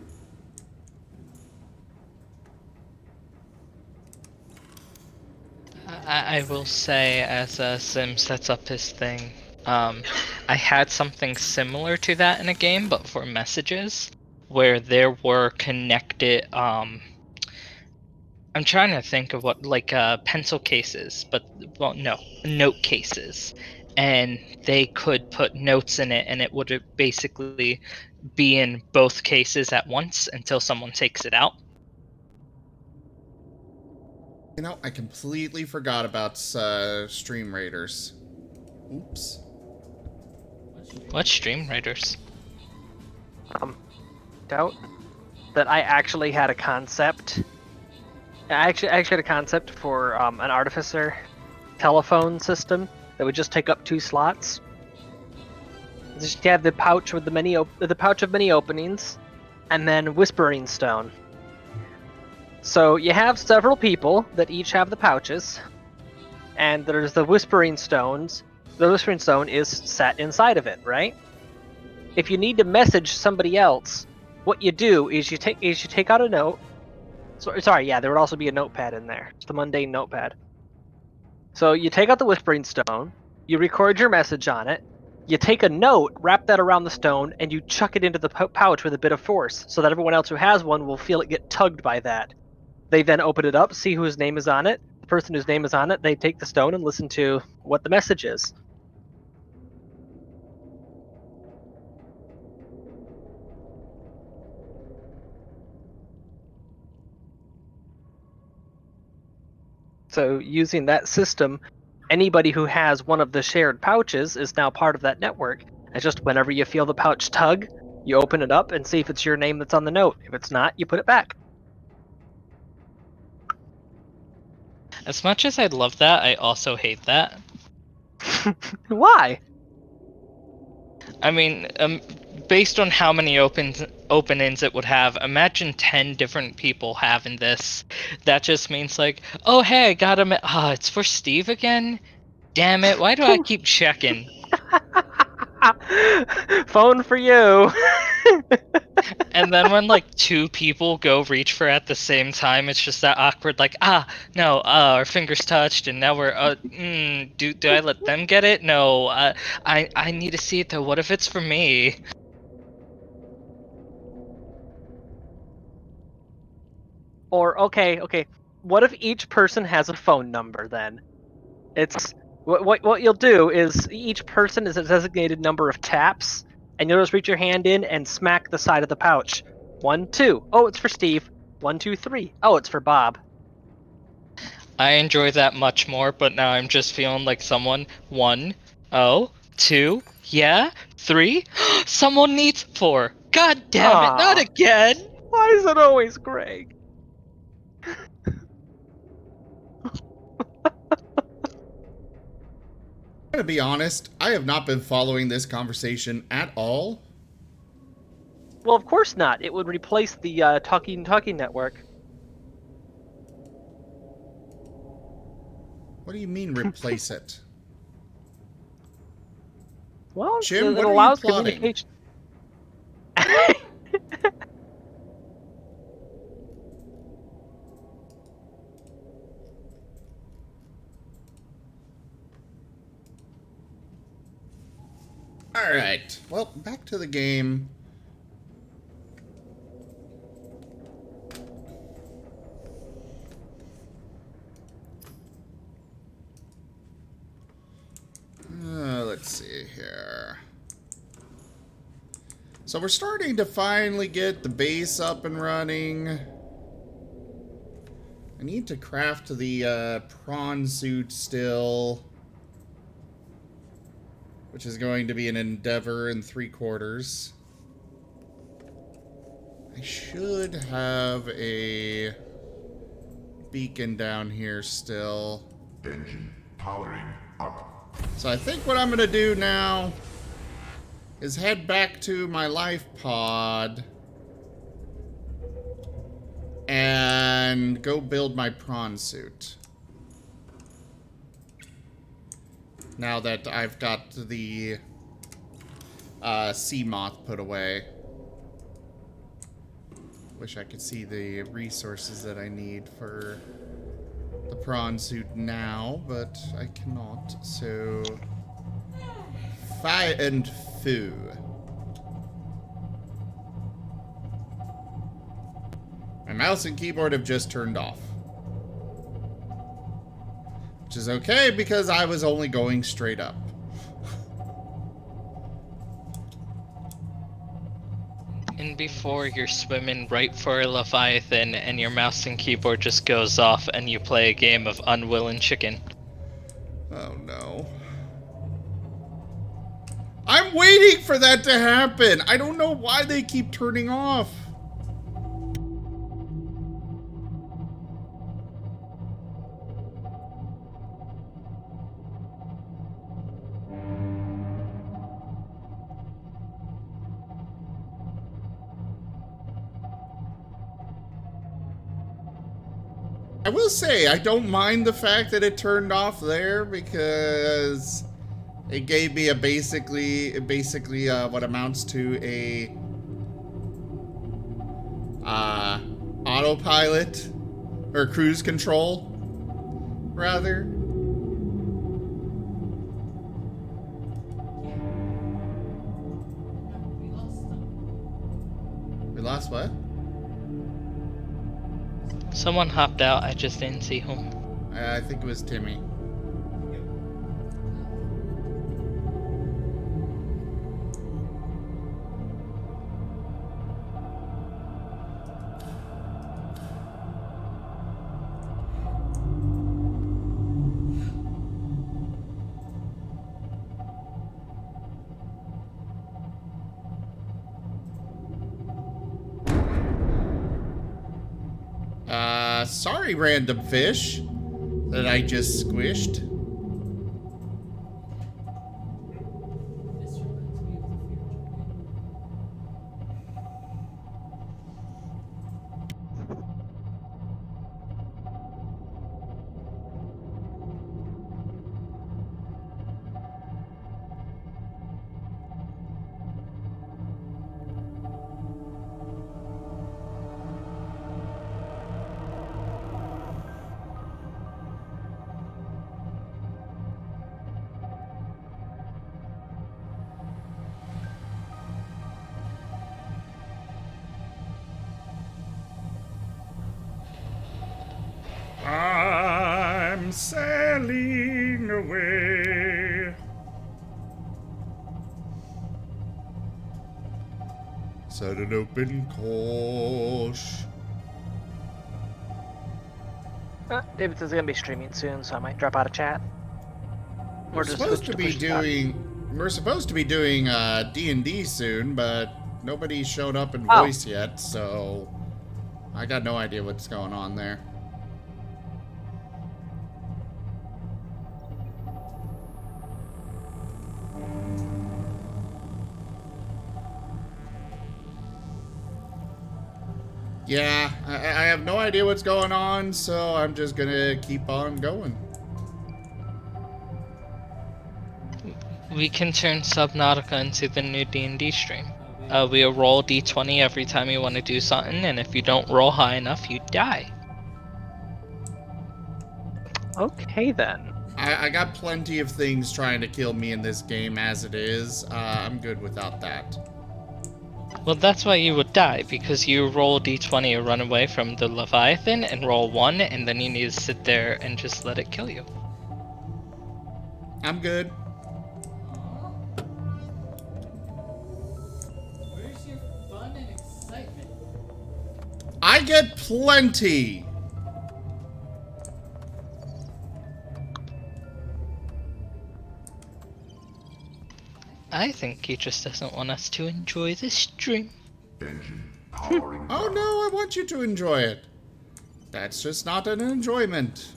I will say, as Sim sets up his thing, I had something similar to that in a game, but for messages, where there were connected. I'm trying to think of what, like pencil cases, but well, no, note cases, and they could put notes in it, and it would basically be in both cases at once until someone takes it out. You know, I completely forgot about Stream Raiders. Oops. What Stream Raiders? worked out that I actually had a concept. I actually had a concept for an artificer telephone system that would just take up 2 slots. Just have the pouch with the pouch of many openings, and then Whispering Stone. So you have several people that each have the pouches, and there's the Whispering Stones. The Whispering Stone is set inside of it, right? If you need to message somebody else, what you do is you take out a note. Sorry, yeah, there would also be a notepad in there. It's the mundane notepad. So you take out the Whispering Stone, you record your message on it, you take a note, wrap that around the stone, and you chuck it into the pouch with a bit of force, so that everyone else who has one will feel it get tugged by that. They then open it up, see whose name is on it. The person whose name is on it, they take the stone and listen to what the message is. So using that system, anybody who has one of the shared pouches is now part of that network. It's just whenever you feel the pouch tug, you open it up and see if it's your name that's on the note. If it's not, you put it back. As much as I love that, I also hate that. Why? I mean, based on how many openings it would have, imagine 10 different people having this. That just means like, oh hey, I got him. It's for Steve again? Damn it, why do I keep checking? Phone for you. And then when like 2 people go reach for it at the same time, it's just that awkward like, no, our fingers touched and now we're do I let them get it? No, I need to see it though. What if it's for me? Or okay. What if each person has a phone number then? It's what you'll do is each person is a designated number of taps, and you'll just reach your hand in and smack the side of the pouch. 1, 2. Oh, it's for Steve. 1, 2, 3. Oh, it's for Bob. I enjoy that much more, but now I'm just feeling like someone 1, 2, yeah, 3. Someone needs 4. God damn it, not again! Why is it always Greg? To be honest, I have not been following this conversation at all. Well, of course not. It would replace the Talking network. What do you mean replace it? Well, Jim, it what are you allows plotting? communication. Alright, well, back to the game. Let's see here. So we're starting to finally get the base up and running. I need to craft the prawn suit still, which is going to be an endeavor in 3/4. I should have a beacon down here still. Engine powering up. So I think what I'm going to do now is head back to my life pod and go build my prawn suit. Now that I've got the sea moth put away. Wish I could see the resources that I need for the prawn suit now, but I cannot. So, fire and foo. My mouse and keyboard have just turned off. Which is okay because I was only going straight up. And before you're swimming right for a Leviathan and your mouse and keyboard just goes off and you play a game of Unwilling Chicken. Oh no. I'm waiting for that to happen. I don't know why they keep turning off. I will say, I don't mind the fact that it turned off there because it gave me a basically what amounts to a autopilot or cruise control, rather. We lost them. We lost what? Someone hopped out, I just didn't see whom. I think it was Timmy. Sorry, random fish that I just squished. This reminds me of the future. I'm sailing away. Set an open course. David says he's gonna be streaming soon, so I might drop out of chat. We're just supposed switch to be push to talk. doing D&D soon, but nobody's shown up in Oh. voice yet, so I got no idea what's going on there. Yeah, I have no idea what's going on, so I'm just gonna keep on going. We can turn Subnautica into the new D&D stream. We'll roll d20 every time you want to do something, and if you don't roll high enough, you die. Okay then. I got plenty of things trying to kill me in this game as it is. I'm good without that. Well, that's why you would die, because you roll d20 or run away from the Leviathan and roll 1, and then you need to sit there and just let it kill you. I'm good. Aw. Where's your fun and excitement? I get plenty. I think he just doesn't want us to enjoy the stream. Engine powering Oh up. no, I want you to enjoy it. That's just not an enjoyment.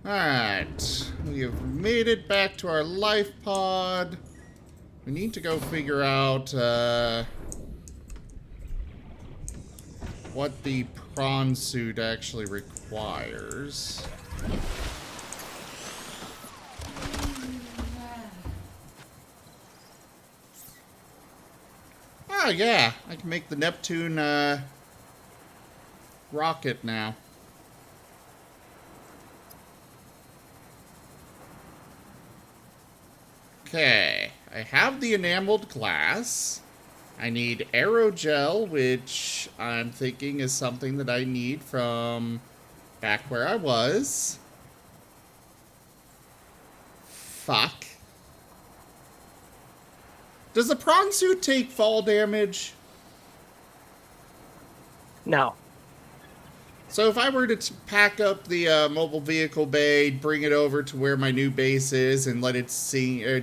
Alright, we have made it back to our life pod. We need to go figure out what the prawn suit actually requires. Oh yeah, I can make the Neptune rocket now. Okay, I have the enameled glass. I need aerogel, which I'm thinking is something that I need from back where I was. Fuck. Does the prawn suit take fall damage? No. So if I were to pack up the mobile vehicle bay, bring it over to where my new base is, and let it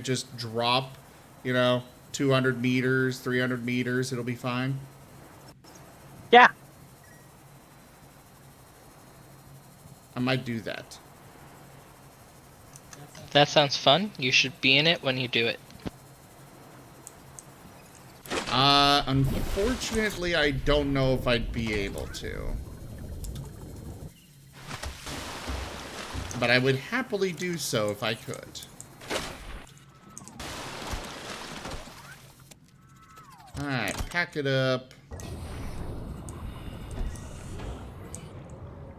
just drop, 200 meters, 300 meters, it'll be fine. Yeah. I might do that. That sounds fun. You should be in it when you do it. Unfortunately, I don't know if I'd be able to. But I would happily do so if I could. Alright, pack it up.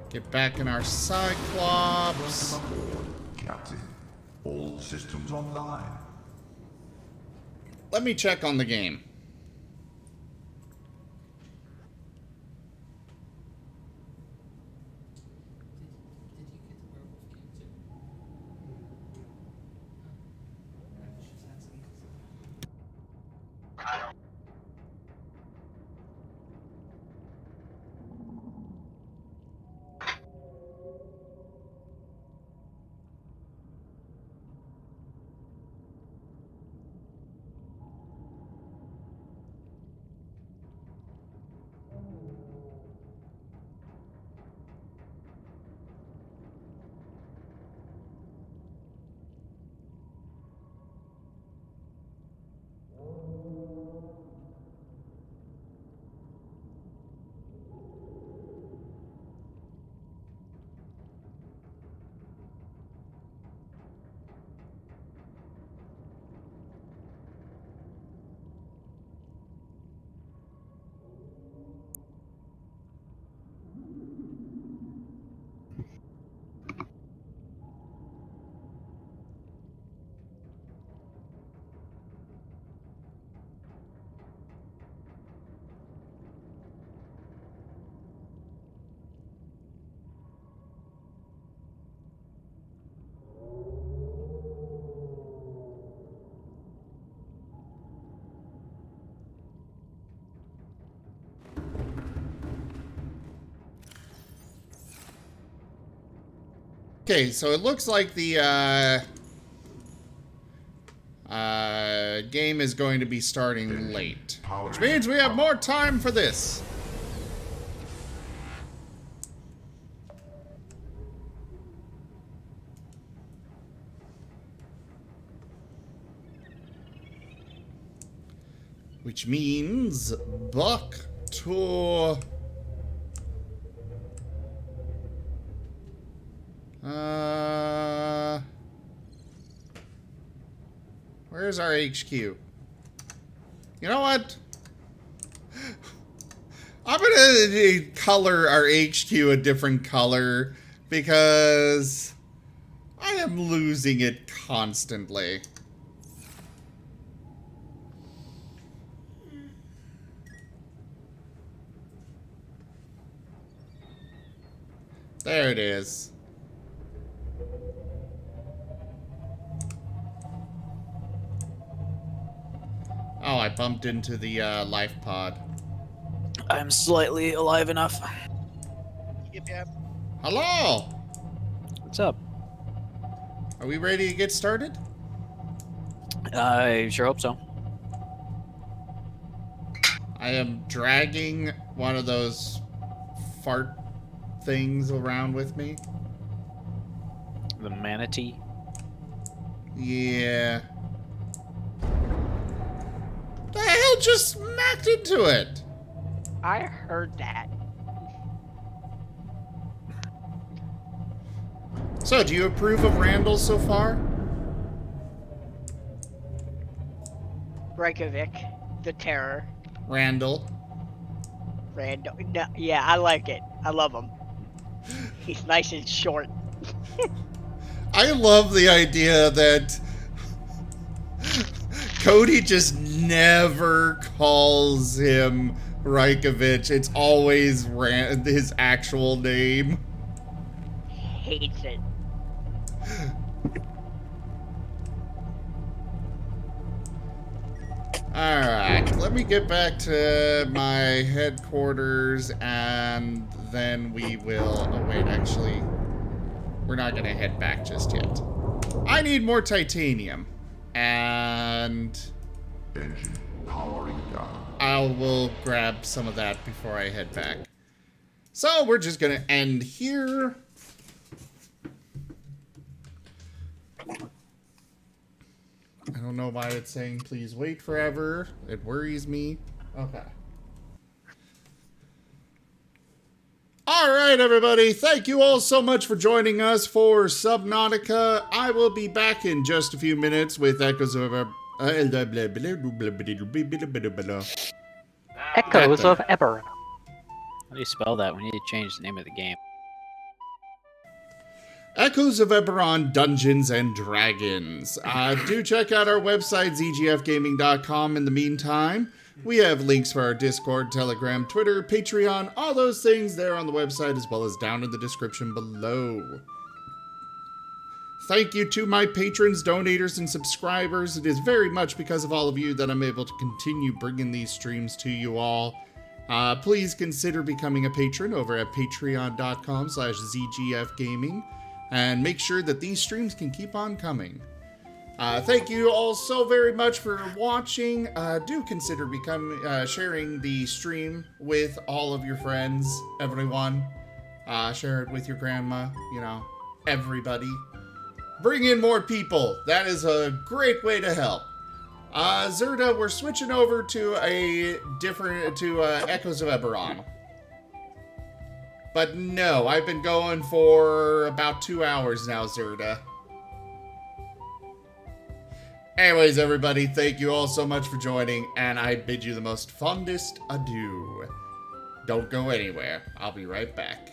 Get back in our Cyclops. Welcome aboard, Captain. All systems online. Let me check on the game. Okay, so it looks like the game is going to be starting late, which means we have more time for this. Which means back to where's our HQ? You know what? I'm gonna color our HQ a different color because I am losing it constantly. There it is. Oh, I bumped into the life pod. I'm slightly alive enough. Yep, yep. Hello! What's up? Are we ready to get started? I sure hope so. I am dragging one of those fart things around with me. The manatee. Yeah. The hell just smacked into it? I heard that. So, do you approve of Randall so far? Reykjavik, the terror. Randall. Randall. No, yeah, I like it. I love him. He's nice and short. I love the idea that Cody just never calls him Reykjavik. It's always his actual name. Hates it. Alright, let me get back to my headquarters and then we will... Oh wait, actually, we're not gonna head back just yet. I need more titanium. And... Engine powering down. I will grab some of that before I head back. So we're just gonna end here. I don't know why it's saying please wait forever. It worries me. Okay. Alright, everybody. Thank you all so much for joining us for Subnautica. I will be back in just a few minutes with Echoes of Echoes of Eberron. How do you spell that? We need to change the name of the game. Echoes of Eberron Dungeons and Dragons. Do check out our website, zgfgaming.com. In the meantime, we have links for our Discord, Telegram, Twitter, Patreon, all those things there on the website, as well as down in the description below. Thank you to my patrons, donators, and subscribers. It is very much because of all of you that I'm able to continue bringing these streams to you all. Please consider becoming a patron over at patreon.com/zgfgaming. And make sure that these streams can keep on coming. Thank you all so very much for watching. Do consider sharing the stream with all of your friends, everyone. Share it with your grandma, you know, everybody. Bring in more people. That is a great way to help. Zerda, we're switching over to Echoes of Eberron. But no, I've been going for about 2 hours now, Zerda. Anyways, everybody, thank you all so much for joining, and I bid you the most fondest adieu. Don't go anywhere. I'll be right back.